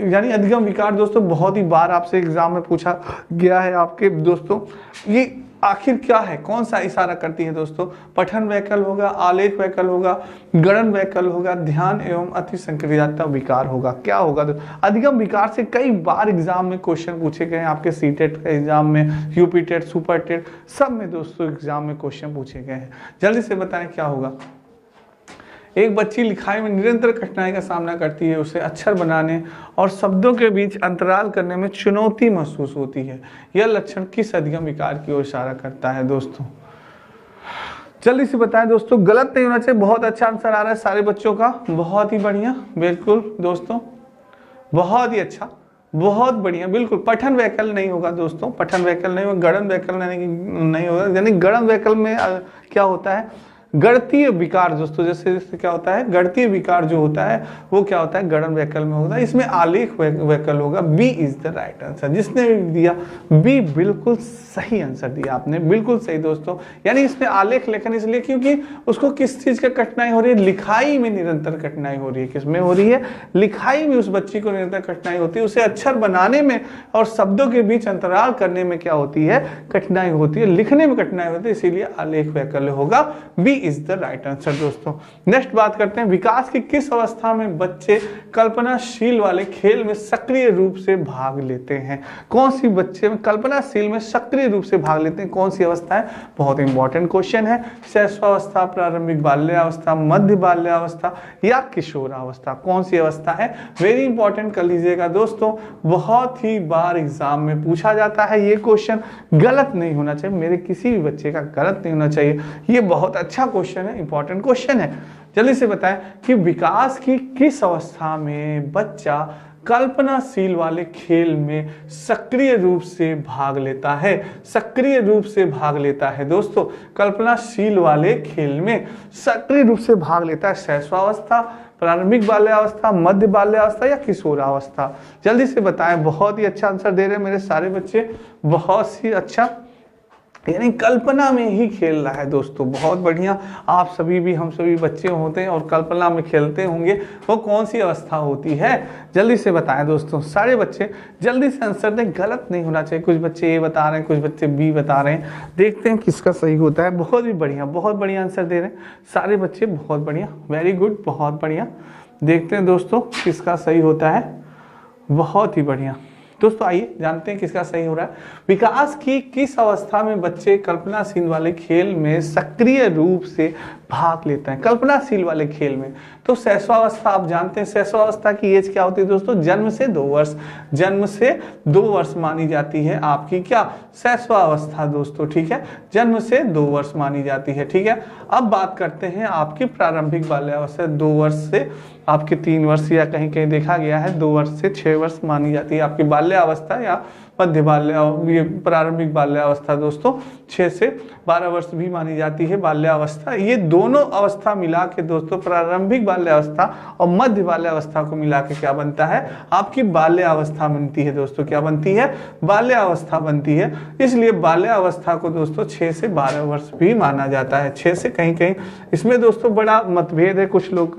यानी अधिगम विकार दोस्तों बहुत ही बार आपसे एग्जाम में पूछा गया है आपके दोस्तों। ये आखिर क्या है, कौन सा इशारा करती है दोस्तों? पठन वैकल्य होगा, आलेख वैकल्य होगा, गणन वैकल्य होगा, ध्यान एवं अति संक्रियता विकार होगा। क्या होगा? अधिगम विकार से कई बार एग्जाम में क्वेश्चन पूछे गए हैं। आपके सी टेट के एग्जाम में, यूपी टेट, सुपर टेट, सब में दोस्तों एग्जाम में क्वेश्चन पूछे गए हैं। जल्दी से बताएं क्या होगा। एक बच्ची लिखाई में निरंतर कठिनाई का सामना करती है। उसे अक्षर बनाने और शब्दों के बीच अंतराल करने में चुनौती महसूस होती है। यह लक्षण किस अधिगम विकार की ओर इशारा करता है दोस्तों? जल्दी से बताएं दोस्तों। गलत नहीं होना चाहिए। बहुत अच्छा आंसर आ रहा है सारे बच्चों का, बहुत ही बढ़िया। बिल्कुल दोस्तों, बहुत ही अच्छा, बहुत बढ़िया। बिल्कुल पठन वैकल्य नहीं होगा दोस्तों, पठन वैकल्य नहीं होगा, गणन वैकल्य नहीं होगा। यानी गणन वैकल्य में क्या होता है? गणितीय विकार दोस्तों, जैसे क्या होता है, गणितीय विकार जो होता है वो क्या होता है? गणन वैकल्य में होता है। इसमें आलेख वैकल्य होगा। B is the right answer. जिसने भी दिया बी, बिल्कुल सही आंसर दिया आपने, बिल्कुल सही दोस्तों। यानी इसमें आलेख लेखन इसलिए क्योंकि उसको किस चीज का कठिनाई हो रही है? लिखाई में निरंतर कठिनाई हो रही है। किसमें हो रही है? लिखाई में उस बच्ची को निरंतर कठिनाई होती है। उसे अक्षर बनाने में और शब्दों के बीच अंतराल करने में क्या होती है? कठिनाई होती है। लिखने में कठिनाई होती है, इसीलिए आलेख वैकल्य होगा। B is the right answer दोस्तों। नेक्स्ट बात करते हैं, विकास की किस अवस्था में बच्चे कल्पनाशील वाले खेल में सक्रिय रूप से भाग लेते हैं? कौन सी बच्चे में कल्पनाशील में सक्रिय रूप से भाग लेते हैं? कौन सी अवस्था है? बहुत इंपॉर्टेंट क्वेश्चन है। शैशवावस्था, प्रारंभिक बाल्यावस्था, मध्य बाल्यावस्था या किशोरावस्था? कौन सी अवस्था है? वेरी इंपॉर्टेंट कर लीजिएगा दोस्तों, बहुत ही बार एग्जाम में पूछा जाता है ये क्वेश्चन। गलत नहीं होना चाहिए, मेरे किसी भी बच्चे का गलत नहीं होना चाहिए। ये बहुत अच्छा क्वेश्चन है, इंपॉर्टेंट क्वेश्चन है। जल्दी से बताएं कि विकास की किस अवस्था में बच्चा कल्पनाशील वाले खेल में सक्रिय रूप से भाग लेता है? सक्रिय रूप से भाग लेता है दोस्तों, कल्पनाशील वाले खेल में सक्रिय रूप से भाग लेता है। शैशवावस्था, प्रारंभिक बाल्यावस्था, मध्य बाल्यावस्था या किशोरावस्था? जल्दी से बताएं। बहुत ही अच्छा आंसर दे रहे हैं मेरे सारे बच्चे, बहुत ही अच्छा। यानी कल्पना में ही खेल रहा है दोस्तों, बहुत बढ़िया। आप सभी भी, हम सभी बच्चे होते हैं और कल्पना में खेलते होंगे। वो कौन सी अवस्था होती है? जल्दी से बताएं दोस्तों, सारे बच्चे जल्दी से आंसर दें। गलत नहीं होना चाहिए। कुछ बच्चे ए बता रहे हैं, कुछ बच्चे बी बता रहे हैं। देखते हैं किसका सही होता है। बहुत ही बढ़िया, बहुत बढ़िया आंसर दे रहे हैं सारे बच्चे, बहुत बढ़िया, वेरी गुड, बहुत बढ़िया। देखते हैं दोस्तों किसका सही होता है। बहुत ही बढ़िया दोस्तों, आइए जानते हैं किसका सही हो रहा है। विकास की किस अवस्था में बच्चे कल्पनाशील वाले खेल में सक्रिय रूप से भाग लेते हैं? कल्पनाशील वाले खेल में तो शैशवावस्था, आप जानते हैं शैशवावस्था की एज क्या होती है दोस्तों? जन्म से 2 वर्ष, जन्म से 2 वर्ष मानी जाती है आपकी क्या? शैशवावस्था दोस्तों, ठीक है। जन्म से 2 वर्ष मानी जाती है, ठीक है। अब बात करते हैं आपकी प्रारंभिक बाल्यावस्था। 2 वर्ष से आपके 3 वर्ष या कहीं कहीं देखा गया है 2 वर्ष से 6 वर्ष मानी जाती है आपकी बाल्यावस्था या मध्य बाल्य, ये प्रारंभिक बाल्यावस्था दोस्तों 6 से 12 वर्ष भी मानी जाती है बाल्यावस्था। ये दोनों अवस्था मिला के दोस्तों, प्रारंभिक बाल्यावस्था और मध्य बाल्यावस्था को मिला के क्या बनता है, आपकी बाल्यावस्था बनती है दोस्तों। क्या बनती है, बाल्यावस्था बनती है। इसलिए बाल्यावस्था को दोस्तों 6 से 12 वर्ष भी माना जाता है। 6 से कहीं कहीं इसमें दोस्तों बड़ा मतभेद है, कुछ लोग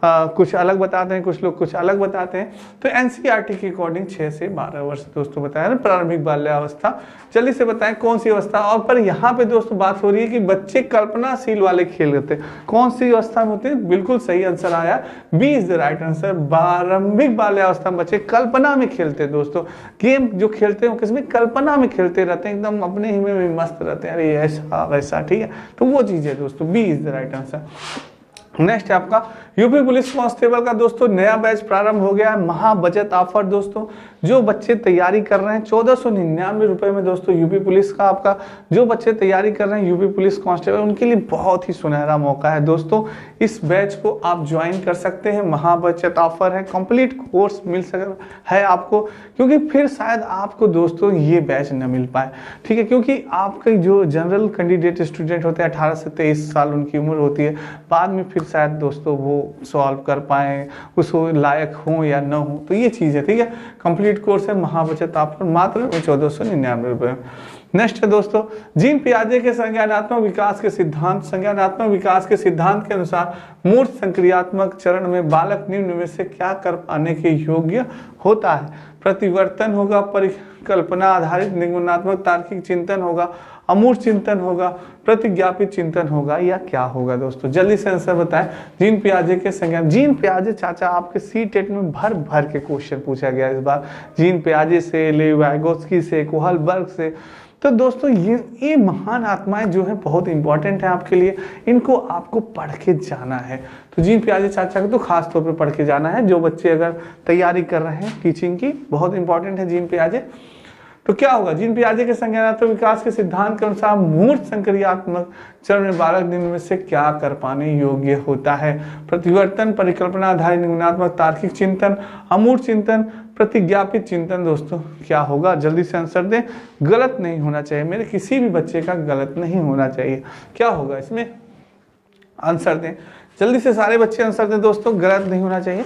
कुछ अलग बताते हैं, कुछ लोग कुछ अलग बताते हैं। तो एनसीईआरटी के अकॉर्डिंग 6 से 12 वर्ष दोस्तों बताया ना प्रारंभिक बाल्यावस्था। जल्दी से बताएं कौन सी अवस्था। और पर यहाँ पे दोस्तों बात हो रही है कि बच्चे कल्पनाशील वाले खेल होते हैं, कौन सी अवस्था में होते हैं, बिल्कुल सही आंसर आया, B is the right answer. प्रारंभिक बाल्यावस्था में बच्चे कल्पना में खेलते हैं दोस्तों। गेम जो खेलते हैं किसमें, कल्पना में खेलते रहते हैं, एकदम अपने ही में मस्त रहते हैं, अरे ऐसा वैसा, ठीक है। तो वो चीज है दोस्तों, B is the right answer. Next है आपका यूपी पुलिस कांस्टेबल का दोस्तों नया बैच प्रारंभ हो गया है, महा बचत ऑफर दोस्तों। जो बच्चे तैयारी कर रहे हैं 1499 रुपए में दोस्तों यूपी पुलिस का, आपका जो बच्चे तैयारी कर रहे हैं यूपी पुलिस कांस्टेबल, उनके लिए बहुत ही सुनहरा मौका है दोस्तों। इस बैच को आप ज्वाइन कर सकते हैं, महा बचत ऑफर है, कंप्लीट कोर्स मिल सकता है आपको, क्योंकि फिर शायद आपको दोस्तों ये बैच न मिल पाए, ठीक है। क्योंकि आपके जो जनरल कैंडिडेट स्टूडेंट होते हैं 18 से 23 साल उनकी उम्र होती है, बाद में फिर शायद दोस्तों वो सॉल्व कर पाए, उस लायक हो या न हो, तो ये चीज़ है, ठीक है। कंप्लीट कोर्स है, महाबचत ऑफर मात्र 1499 रुपये। नेक्स्ट है दोस्तों जीन पियाजे के संज्ञानात्मक विकास के सिद्धांत। संज्ञानात्मक विकास के सिद्धांत के अनुसार मूर्त संक्रियात्मक चरण में बालक निम्न में से क्या कर पाने के योग्य होता है। प्रतिवर्तन होगा, परिकल्पना आधारित निगमनात्मक तार्किक चिंतन होगा, अमूर्त चिंतन होगा, प्रतिज्ञापित चिंतन होगा, या क्या होगा दोस्तों, जल्दी से आंसर बताएं। जीन पियाजे के संज्ञान, जीन पियाजे चाचा आपके सीटेट में भर भर के क्वेश्चन पूछा गया इस बार, जीन पियाजे से, लेव वाइगोत्स्की से, कोहलबर्ग से। तो दोस्तों ये महान आत्माएं जो है बहुत इंपॉर्टेंट है आपके लिए, इनको आपको पढ़ के जाना है। तो जीन पियाजे चाचा को तो खास तौर पे पढ़ के जाना है, जो बच्चे अगर तैयारी कर रहे हैं टीचिंग की, बहुत इंपॉर्टेंट है जीन पियाजे। तो क्या होगा, जीन पियाजे के संज्ञानात्मक विकास के सिद्धांत के अनुसार मूर्त संक्रियात्मक चरण में बालक निम्न में से क्या कर पाने योग्य होता है। प्रतिवर्तन, परिकल्पना आधारित निगमनात्मक तार्किक चिंतन, अमूर्त चिंतन, प्रतिज्ञापित चिंतन। दोस्तों क्या होगा, जल्दी से आंसर दें, गलत नहीं होना चाहिए, मेरे किसी भी बच्चे का गलत नहीं होना चाहिए। क्या होगा इसमें, आंसर दें जल्दी से, सारे बच्चे आंसर दें दोस्तों, गलत नहीं होना चाहिए।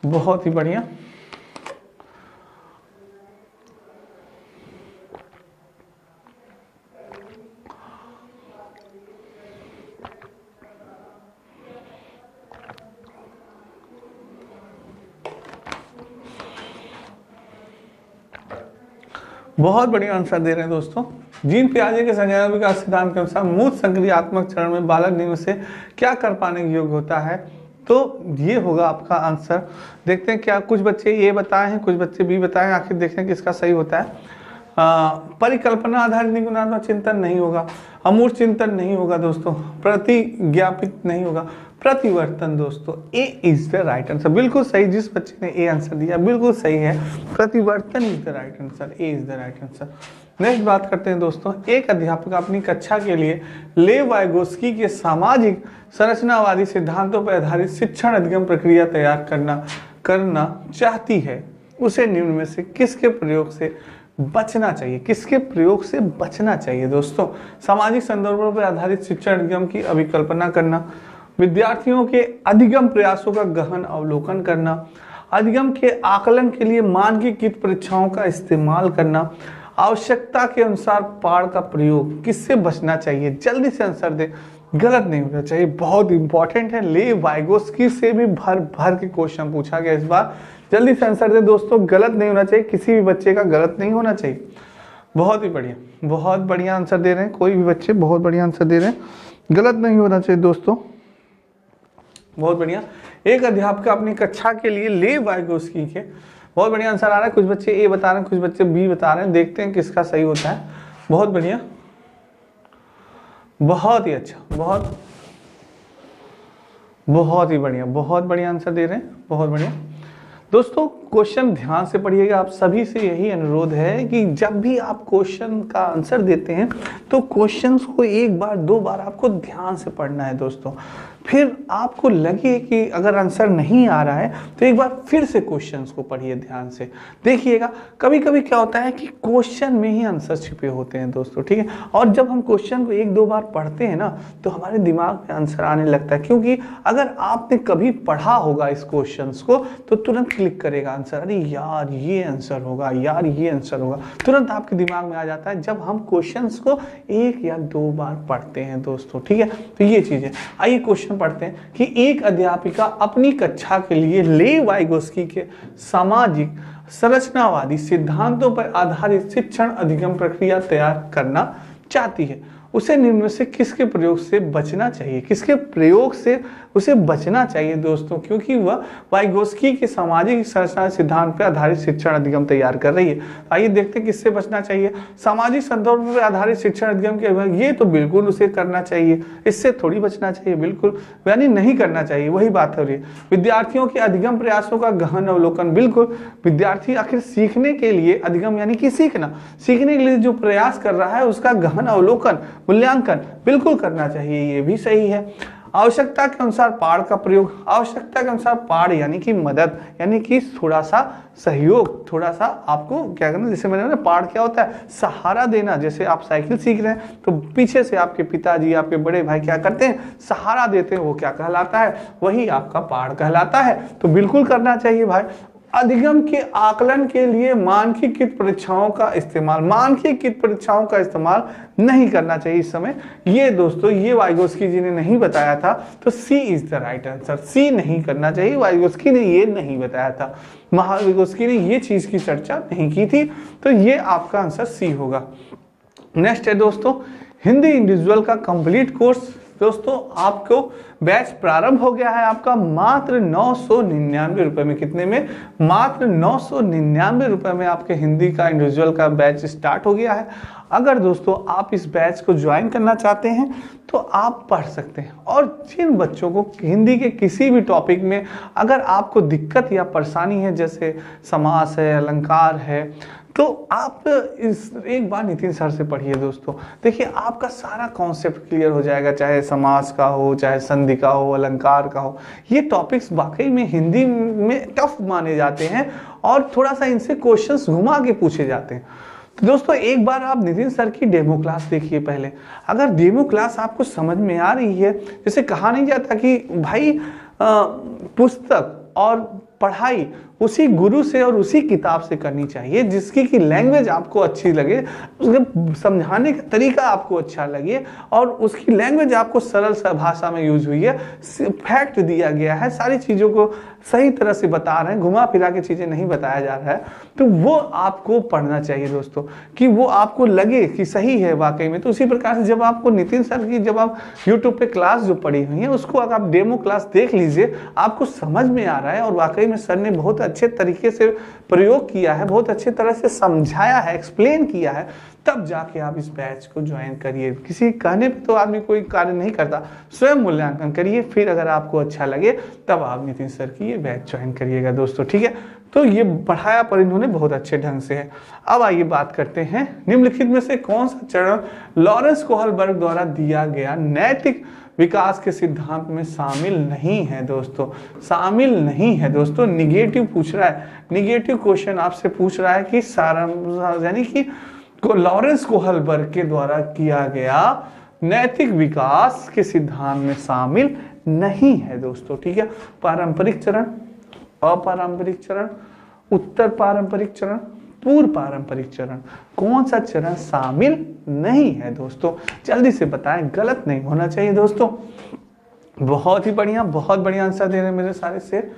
बहुत ही बढ़िया। बहुत बढ़िया आंसर दे रहे हैं दोस्तों। जीन पियाजे के संज्ञानात्मक विकास सिद्धांत के अनुसार मूर्त संक्रियात्मक चरण में बालक निम्न से क्या कर पाने के योग्य होता है। तो ये होगा आपका आंसर। देखते हैं क्या कुछ बच्चे ए बताए हैं, कुछ बच्चे बी बताए हैं, आखिर देखते हैं किसका सही होता है। परिकल्पना आधारित निगमनात्मक चिंतन नहीं होगा, अमूर्त चिंतन नहीं होगा दोस्तों, प्रतिज्ञापित नहीं होगा, प्रतिवर्तन दोस्तों ए इज द राइट आंसर। बिल्कुल सही, जिस बच्चे ने ए आंसर दिया बिल्कुल सही है, प्रतिवर्तन is the right answer, A is the right answer. Next बात करते हैं दोस्तों, एक अध्यापक अपनी कक्षा के लिए लेव वाइगोत्स्की के सामाजिक संरचनावादी सिद्धांतों पर आधारित शिक्षण अधिगम प्रक्रिया तैयार करना चाहती है, उसे निम्न में से किसके प्रयोग से बचना चाहिए, किसके प्रयोग से बचना चाहिए दोस्तों। सामाजिक संदर्भों पर आधारित शिक्षण अधिगम की अभिकल्पना करना, विद्यार्थियों के अधिगम प्रयासों का गहन अवलोकन करना, अधिगम के आकलन के लिए मानकीकृत परीक्षाओं का इस्तेमाल करना, आवश्यकता के अनुसार पाठ का प्रयोग, किससे बचना चाहिए, जल्दी से आंसर दे, गलत नहीं होना चाहिए, बहुत इंपॉर्टेंट है। लेव वाइगोत्स्की से भी भर भर के क्वेश्चन पूछा गया इस बार, जल्दी से आंसर दे दोस्तों, गलत नहीं होना चाहिए, किसी भी बच्चे का गलत नहीं होना चाहिए। बहुत ही बढ़िया, बहुत बढ़िया आंसर दे रहे हैं, कोई भी बच्चे बहुत बढ़िया आंसर दे रहे हैं, गलत नहीं होना चाहिए दोस्तों, बहुत बढ़िया। एक अध्यापक अपनी कक्षा के लिए लेव वाइगोत्स्की के, बहुत बढ़िया आंसर आ रहा है, कुछ बच्चे ए बता रहे हैं, कुछ बच्चे बी बता रहे हैं, देखते हैं किसका सही होता है। बहुत बढ़िया, बहुत ही अच्छा, बहुत ही बढ़िया, बहुत बढ़िया आंसर दे रहे हैं, बहुत बढ़िया। दोस्तों क्वेश्चन ध्यान से पढ़िएगा, आप सभी से यही अनुरोध है कि जब भी आप क्वेश्चन का आंसर देते हैं तो क्वेश्चंस को एक बार दो बार आपको ध्यान से पढ़ना है दोस्तों। फिर आपको लगे कि अगर आंसर नहीं आ रहा है तो एक बार फिर से क्वेश्चंस को पढ़िए ध्यान से, देखिएगा। कभी कभी क्या होता है कि क्वेश्चन में ही आंसर छिपे होते हैं दोस्तों, ठीक है। और जब हम क्वेश्चन को एक दो बार पढ़ते हैं ना तो हमारे दिमाग में आंसर आने लगता है, क्योंकि अगर आपने कभी पढ़ा होगा इस क्वेश्चंस को तो तुरंत क्लिक करेगा आंसर, अरे यार ये आंसर होगा, यार ये आंसर होगा, तुरंत आपके दिमाग में आ जाता है जब हम क्वेश्चंस को एक या दो बार पढ़ते हैं दोस्तों, ठीक है। तो ये चीज है। आइए क्वेश्चन पढ़ते हैं कि एक अध्यापिका अपनी कक्षा के लिए लेव वाइगोस्की के सामाजिक संरचनावादी सिद्धांतों पर आधारित शिक्षण अधिगम प्रक्रिया तैयार करना चाहती है। उसे निम्न में से किसके प्रयोग से बचना चाहिए? किसके प्रयोग से उसे बचना चाहिए दोस्तों? क्योंकि वह वाइगोस्की के सामाजिक संरचना सिद्धांत पर आधारित शिक्षण अधिगम तैयार कर रही है। आइए देखते हैं किससे बचना चाहिए। सामाजिक संदर्भ पर आधारित शिक्षण अधिगम के, ये तो बिल्कुल उसे करना चाहिए, इससे थोड़ी बचना चाहिए, बिल्कुल यानी नहीं करना चाहिए, वही बात हो रही है। विद्यार्थियों के अधिगम प्रयासों का गहन अवलोकन, बिल्कुल विद्यार्थी आखिर सीखने के लिए, अधिगम यानी कि सीखने के लिए जो प्रयास कर रहा है उसका गहन अवलोकन, मूल्यांकन बिल्कुल करना चाहिए, ये भी सही है। आवश्यकता के अनुसार पाठ का प्रयोग, आवश्यकता के अनुसार पाठ यानी कि मदद, यानी कि थोड़ा सा सहयोग, थोड़ा सा आपको क्या करना, जैसे मैंने ना पाठ क्या होता है, सहारा देना। जैसे आप साइकिल सीख रहे हैं तो पीछे से आपके पिताजी, आपके बड़े भाई क्या करते हैं, सहारा देते हैं, वो क्या कहलाता है, वही आपका पाठ कहलाता है। तो बिल्कुल करना चाहिए भाई। अधिगम के आकलन के लिए मानकीकृत परीक्षाओं का इस्तेमाल, मानकीकृत परीक्षाओं का इस्तेमाल नहीं करना चाहिए इस समय। ये दोस्तों ये वाइगोस्की जी ने नहीं बताया था, तो सी इज द राइट आंसर। सी नहीं करना चाहिए, वाइगोस्की ने ये नहीं बताया था, वाइगोस्की ने ये चीज की चर्चा नहीं की थी, तो ये आपका आंसर सी होगा। नेक्स्ट है दोस्तों हिंदी इंडिविजुअल का कंप्लीट कोर्स। दोस्तों आपको बैच प्रारंभ हो गया है आपका मात्र 999 रुपए में। कितने में? मात्र 999 रुपए में आपके हिंदी का इंडिविजुअल का बैच स्टार्ट हो गया है। अगर दोस्तों आप इस बैच को ज्वाइन करना चाहते हैं तो आप पढ़ सकते हैं। और जिन बच्चों को हिंदी के किसी भी टॉपिक में अगर आपको दिक्कत या परेशानी है, जैसे समास है, अलंकार है, तो आप इस एक बार नितिन सर से पढ़िए दोस्तों। देखिए आपका सारा कॉन्सेप्ट क्लियर हो जाएगा, चाहे समास का हो, चाहे संधि का हो, अलंकार का हो। ये टॉपिक्स वाकई में हिंदी में टफ माने जाते हैं और थोड़ा सा इनसे क्वेश्चंस घुमा के पूछे जाते हैं। तो दोस्तों एक बार आप नितिन सर की डेमो क्लास देखिए पहले। अगर डेमो क्लास आपको समझ में आ रही है, जैसे कहा नहीं जाता कि भाई पुस्तक और पढ़ाई उसी गुरु से और उसी किताब से करनी चाहिए जिसकी की लैंग्वेज आपको अच्छी लगे, उसके समझाने का तरीका आपको अच्छा लगे और उसकी लैंग्वेज आपको सरल भाषा में यूज हुई है, फैक्ट दिया गया है, सारी चीज़ों को सही तरह से बता रहे हैं, घुमा फिरा के चीज़ें नहीं बताया जा रहा है, तो वो आपको पढ़ना चाहिए दोस्तों, कि वो आपको लगे कि सही है वाकई में। तो उसी प्रकार से जब आपको नितिन सर की जब आप यूट्यूब पे क्लास जो पढ़ी हुई है उसको अगर आप डेमो क्लास देख लीजिए, आपको समझ में आ रहा है और वाकई में सर ने बहुत अच्छे तरीके से प्रयोग किया है, बहुत अच्छे तरह से समझाया है, एक्सप्लेन किया है, तब जाके आप इस बैच को ज्वाइन करिए। किसी कहने पे तो आदमी कोई कार्य नहीं करता, स्वयं मूल्यांकन करिए, फिर अगर आपको अच्छा लगे तब आप नितिन सर की ये बैच ज्वाइन करिएगा दोस्तों, ठीक है। तो ये पढ़ाया पर इन्होंने बहुत अच्छे ढंग से है। अब आइए बात करते हैं निम्नलिखित में से कौन सा चरण लॉरेंस कोहलबर्ग द्वारा दिया गया नैतिक विकास के सिद्धांत में शामिल नहीं है दोस्तों, शामिल नहीं है दोस्तों। निगेटिव पूछ रहा है, निगेटिव क्वेश्चन आपसे पूछ रहा है कि सारा यानी कि लॉरेंस कोहलबर्ग के द्वारा किया गया नैतिक विकास के सिद्धांत में शामिल नहीं है दोस्तों, ठीक है। पारंपरिक चरण, अपारंपरिक चरण, उत्तर पारंपरिक चरण, पूर्व पारंपरिक चरण, कौन सा चरण शामिल नहीं है दोस्तों? जल्दी से बताएं, गलत नहीं होना चाहिए दोस्तों। बहुत ही बढ़िया, बहुत बढ़िया आंसर दे रहे हैं मेरे सारे से,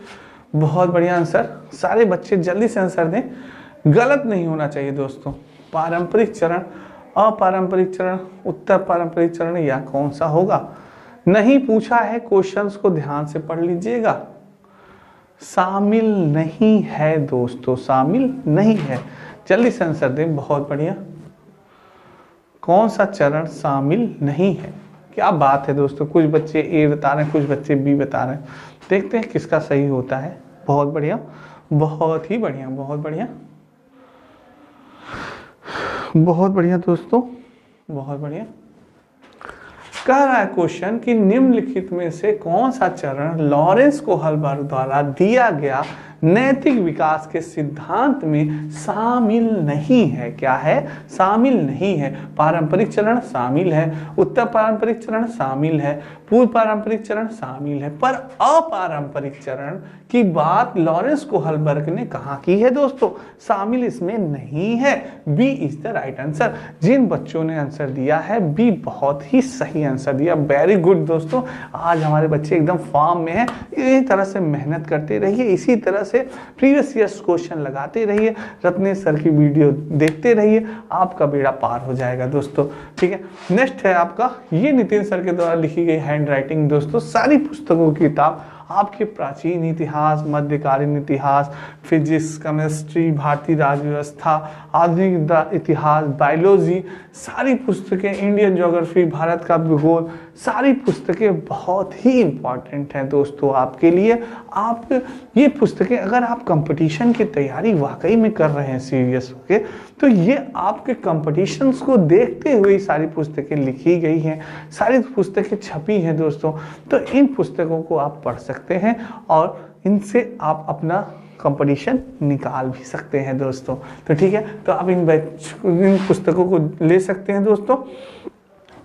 बहुत बढ़िया आंसर, सारे बच्चे जल्दी से आंसर दें, गलत नहीं होना चाहिए दोस्तों। पारंपरिक चरण, अपारंपरिक चरण, उत्तर पारंपरिक चरण या कौन सा होगा? नहीं पूछा है, क्वेश्चंस को ध्यान से पढ़ लीजिएगा। शामिल नहीं है दोस्तों, शामिल नहीं है, जल्दी से आंसर दें, बहुत बढ़िया। कौन सा चरण शामिल नहीं है? क्या बात है दोस्तों, कुछ बच्चे ए बता रहे हैं, कुछ बच्चे बी बता रहे हैं, देखते हैं किसका सही होता है। बहुत बढ़िया, बहुत ही बढ़िया, बहुत बढ़िया, बहुत बढ़िया दोस्तों, बहुत बढ़िया। कह रहा है क्वेश्चन कि निम्नलिखित में से कौन सा चरण लॉरेंस कोहलबर्ग द्वारा दिया गया नैतिक विकास के सिद्धांत में शामिल नहीं है। क्या है? शामिल नहीं है। पारंपरिक चरण शामिल है, उत्तर पारंपरिक चरण शामिल है, पूर्व पारंपरिक चरण शामिल है, पर अपारंपरिक चरण की बात लॉरेंस कोहलबर्ग ने कहाँ की है दोस्तों? शामिल इसमें नहीं है। B is the right answer. जिन बच्चों ने आंसर दिया है बी, बहुत ही सही आंसर दिया। वेरी गुड दोस्तों, आज हमारे बच्चे एकदम फॉर्म में हैं। इसी तरह से मेहनत करते रहिए, इसी तरह से प्रीवियस ईयर्स क्वेश्चन लगाते रहिए, रत्नेश सर की वीडियो देखते रहिए, आपका बेड़ा पार हो जाएगा दोस्तों। ठीक है, नेक्स्ट है आपका, ये नितिन सर के द्वारा लिखी गई हैंड राइटिंग दोस्तों, सारी पुस्तकों की किताब आपके प्राचीन इतिहास, मध्यकालीन इतिहास, फिजिक्स, केमिस्ट्री, भारतीय राज्य व्यवस्था, आधुनिक इतिहास, बायोलॉजी, सारी पुस्तकें, इंडियन ज्योग्राफी, भारत का भूगोल, सारी पुस्तकें बहुत ही इंपॉर्टेंट हैं दोस्तों आपके लिए। आप ये पुस्तकें, अगर आप कंपटीशन की तैयारी वाकई में कर रहे हैं सीरियस होके, तो ये आपके कंपटीशंस को देखते हुए सारी पुस्तकें लिखी गई हैं, सारी पुस्तकें छपी हैं दोस्तों। तो इन पुस्तकों को आप पढ़ सकते हैं और इनसे आप अपना कंपटीशन निकाल भी सकते हैं दोस्तों। तो ठीक है, तो आप इन पुस्तकों को ले सकते हैं दोस्तों।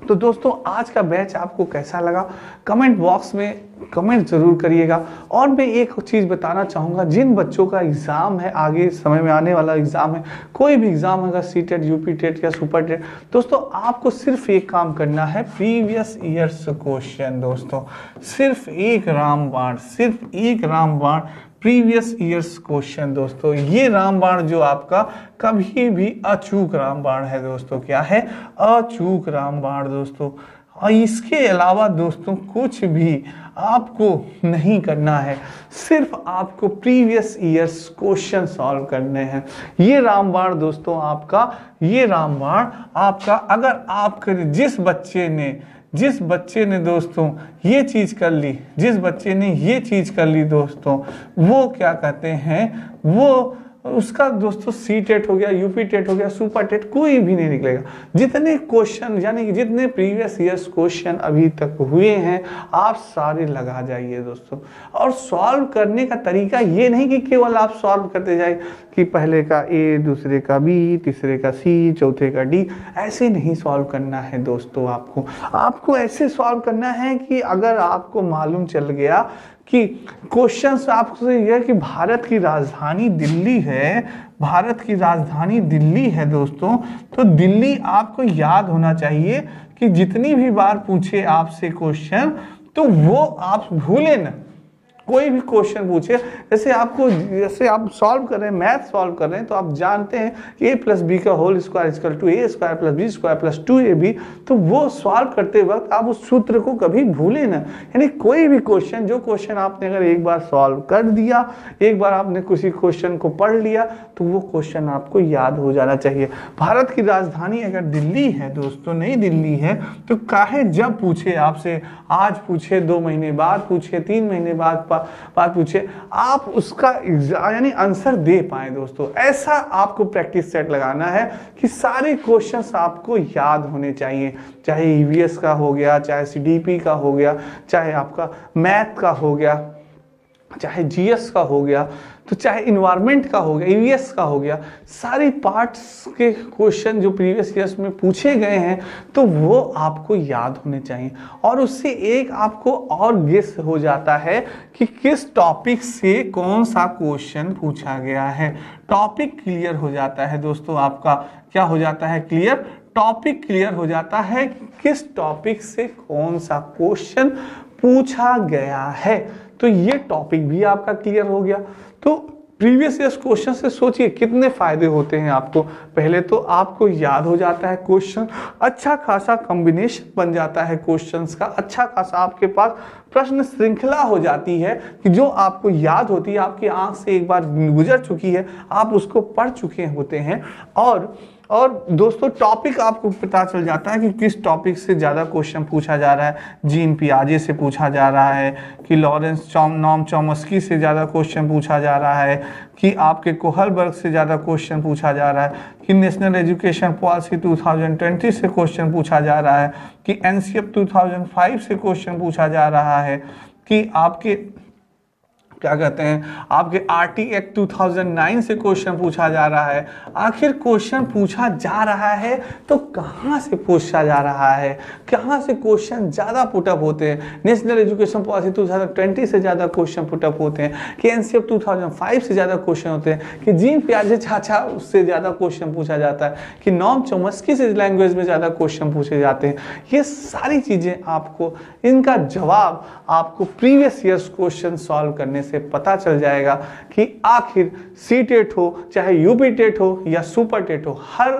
तो दोस्तों आज का बैच आपको कैसा लगा कमेंट बॉक्स में कमेंट जरूर करिएगा। और मैं एक चीज़ बताना चाहूँगा, जिन बच्चों का एग्ज़ाम है, आगे समय में आने वाला एग्ज़ाम है, कोई भी एग्ज़ाम होगा, सीटेट, यूपी टेट या सुपर टेट, दोस्तों आपको सिर्फ एक काम करना है, प्रीवियस ईयर्स क्वेश्चन दोस्तों, सिर्फ एक रामबाण, सिर्फ एक रामबाण प्रीवियस ईयर्स क्वेश्चन दोस्तों। ये रामबाण जो आपका कभी भी अचूक रामबाण है दोस्तों। क्या है? अचूक रामबाण दोस्तों। और इसके अलावा दोस्तों कुछ भी आपको नहीं करना है, सिर्फ आपको प्रीवियस ईयर्स क्वेश्चन सॉल्व करने हैं। ये रामबाण दोस्तों आपका, ये रामबाण आपका, अगर आप करें, जिस बच्चे ने दोस्तों ये चीज़ कर ली, जिस बच्चे ने ये चीज़ कर ली दोस्तों, वो क्या कहते हैं, वो उसका दोस्तों सी टेट हो गया, यूपी टेट हो गया, सुपर टेट कोई भी नहीं निकलेगा। जितने क्वेश्चन, यानी कि जितने प्रीवियस ईयर्स क्वेश्चन अभी तक हुए हैं, आप सारे लगा जाइए दोस्तों। और सॉल्व करने का तरीका ये नहीं कि केवल आप सॉल्व करते जाए कि पहले का ए, दूसरे का बी, तीसरे का सी, चौथे का डी, ऐसे नहीं सॉल्व करना है दोस्तों। आपको ऐसे सॉल्व करना है कि अगर आपको मालूम चल गया कि क्वेश्चंस आपसे यह कि भारत की राजधानी दिल्ली है, भारत की राजधानी दिल्ली है दोस्तों, तो दिल्ली आपको याद होना चाहिए कि जितनी भी बार पूछे आपसे क्वेश्चन, तो वो आप भूले ना। कोई भी क्वेश्चन पूछे, जैसे आप सॉल्व कर रहे हैं, मैथ सॉल्व कर रहे हैं, तो आप जानते हैं कि a प्लस बी का whole square equal to a square plus B square plus 2ab, तो वो सॉल्व करते वक्त आप उस सूत्र को कभी भूले ना। यानी कोई भी क्वेश्चन, जो क्वेश्चन आपने अगर एक बार सॉल्व कर दिया, एक बार आपने किसी क्वेश्चन को पढ़ लिया, तो वो क्वेश्चन आपको याद हो जाना चाहिए। भारत की राजधानी अगर दिल्ली है दोस्तों, नई दिल्ली है, तो काहे जब पूछे आपसे, आज पूछे, 2 महीने बाद पूछे, 3 महीने बाद बात पूछे, आप उसका यानी आंसर दे पाए दोस्तों। ऐसा आपको प्रैक्टिस सेट लगाना है कि सारे क्वेश्चंस आपको याद होने चाहिए, चाहे ईवीएस का हो गया, चाहे सीडीपी का हो गया, चाहे आपका मैथ का हो गया, चाहे जीएस का हो गया, तो चाहे इन्वायरमेंट का हो गया, ईवीएस का हो गया, सारी पार्ट्स के क्वेश्चन जो प्रीवियस ईयर्स में पूछे गए हैं, तो वो आपको याद होने चाहिए। और उससे एक आपको और गेस हो जाता है कि किस टॉपिक से कौन सा क्वेश्चन पूछा गया है। टॉपिक क्लियर हो जाता है दोस्तों, आपका क्या हो जाता है? क्लियर, टॉपिक क्लियर हो जाता है कि किस टॉपिक से कौन सा क्वेश्चन पूछा गया है। तो ये टॉपिक भी आपका क्लियर हो गया। तो प्रीवियस ईयर्स क्वेश्चन से सोचिए कितने फायदे होते हैं आपको। पहले तो आपको याद हो जाता है क्वेश्चन, अच्छा खासा कॉम्बिनेशन बन जाता है क्वेश्चंस का, अच्छा खासा आपके पास प्रश्न श्रृंखला हो जाती है कि जो आपको याद होती है, आपकी आंख से एक बार गुजर चुकी है, आप उसको पढ़ चुके होते हैं। और दोस्तों टॉपिक आपको पता चल जाता है कि किस टॉपिक से ज़्यादा क्वेश्चन पूछा जा रहा है। जीन पियाजे से पूछा जा रहा है कि लॉरेंस नॉम चॉम्स्की से ज़्यादा क्वेश्चन पूछा जा रहा है, कि आपके कोहलबर्ग से ज़्यादा क्वेश्चन पूछा जा रहा है, कि नेशनल एजुकेशन पॉलिसी 2020 से क्वेश्चन पूछा जा रहा है, कि एनसीएफ 2005 से क्वेश्चन पूछा जा रहा है, कि आपके क्या कहते हैं आपके आरटी एक्ट 2009 से क्वेश्चन पूछा जा रहा है। आखिर क्वेश्चन पूछा जा रहा है तो कहाँ से पूछा जा रहा है, कहाँ से क्वेश्चन ज़्यादा पुटअप होते हैं? नेशनल एजुकेशन पॉलिसी 2020 से ज़्यादा क्वेश्चन पुटअप होते हैं, कि एनसीएफ 2005 से ज़्यादा क्वेश्चन होते हैं, कि जीन प्याजे चाचा उससे ज़्यादा क्वेश्चन पूछा जाता है, कि नॉम चोम्स्की से लैंग्वेज में ज़्यादा क्वेश्चन पूछे जाते हैं। ये सारी चीज़ें आपको, इनका जवाब आपको प्रीवियस ईयर्स क्वेश्चन सॉल्व करने से पता चल जाएगा कि आखिर सी टेट हो, चाहे यूपी टेट हो या सुपर टेट हो, हर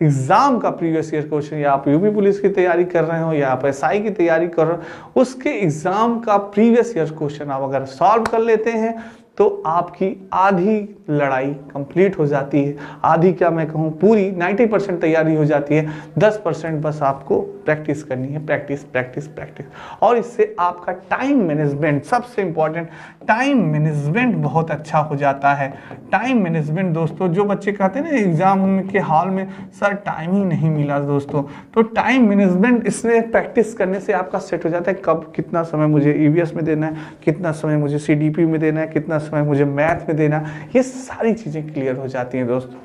एग्जाम का प्रीवियस ईयर क्वेश्चन, या आप यूपी पुलिस की तैयारी कर रहे हो या आप एसआई की तैयारी कर रहे हो, उसके एग्जाम का प्रीवियस ईयर क्वेश्चन आप अगर सॉल्व कर लेते हैं तो आपकी आधी लड़ाई कंप्लीट हो जाती है। आधी क्या मैं कहूँ, पूरी 90% तैयारी हो जाती है। 10% बस आपको प्रैक्टिस करनी है, प्रैक्टिस प्रैक्टिस प्रैक्टिस। और इससे आपका टाइम मैनेजमेंट, सबसे इंपॉर्टेंट टाइम मैनेजमेंट बहुत अच्छा हो जाता है। टाइम मैनेजमेंट दोस्तों, जो बच्चे कहते हैं ना एग्जाम के हॉल में सर टाइम ही नहीं मिला दोस्तों, तो टाइम मैनेजमेंट इसमें प्रैक्टिस करने से आपका सेट हो जाता है। कब कितना समय मुझे ईवीएस में देना है, कितना समय मुझे सीडीपी में देना है, कितना समय मुझे मैथ में देना, ये सारी चीज़ें क्लियर हो जाती हैं दोस्तों।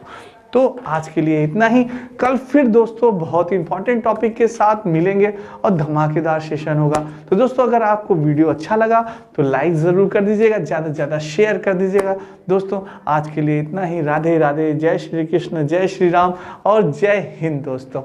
तो आज के लिए इतना ही। कल फिर दोस्तों बहुत ही इंपॉर्टेंट टॉपिक के साथ मिलेंगे और धमाकेदार सेशन होगा। तो दोस्तों अगर आपको वीडियो अच्छा लगा तो लाइक ज़रूर कर दीजिएगा, ज़्यादा से ज़्यादा शेयर कर दीजिएगा। दोस्तों आज के लिए इतना ही। राधे राधे, जय श्री कृष्ण, जय श्री राम और जय हिंद दोस्तों।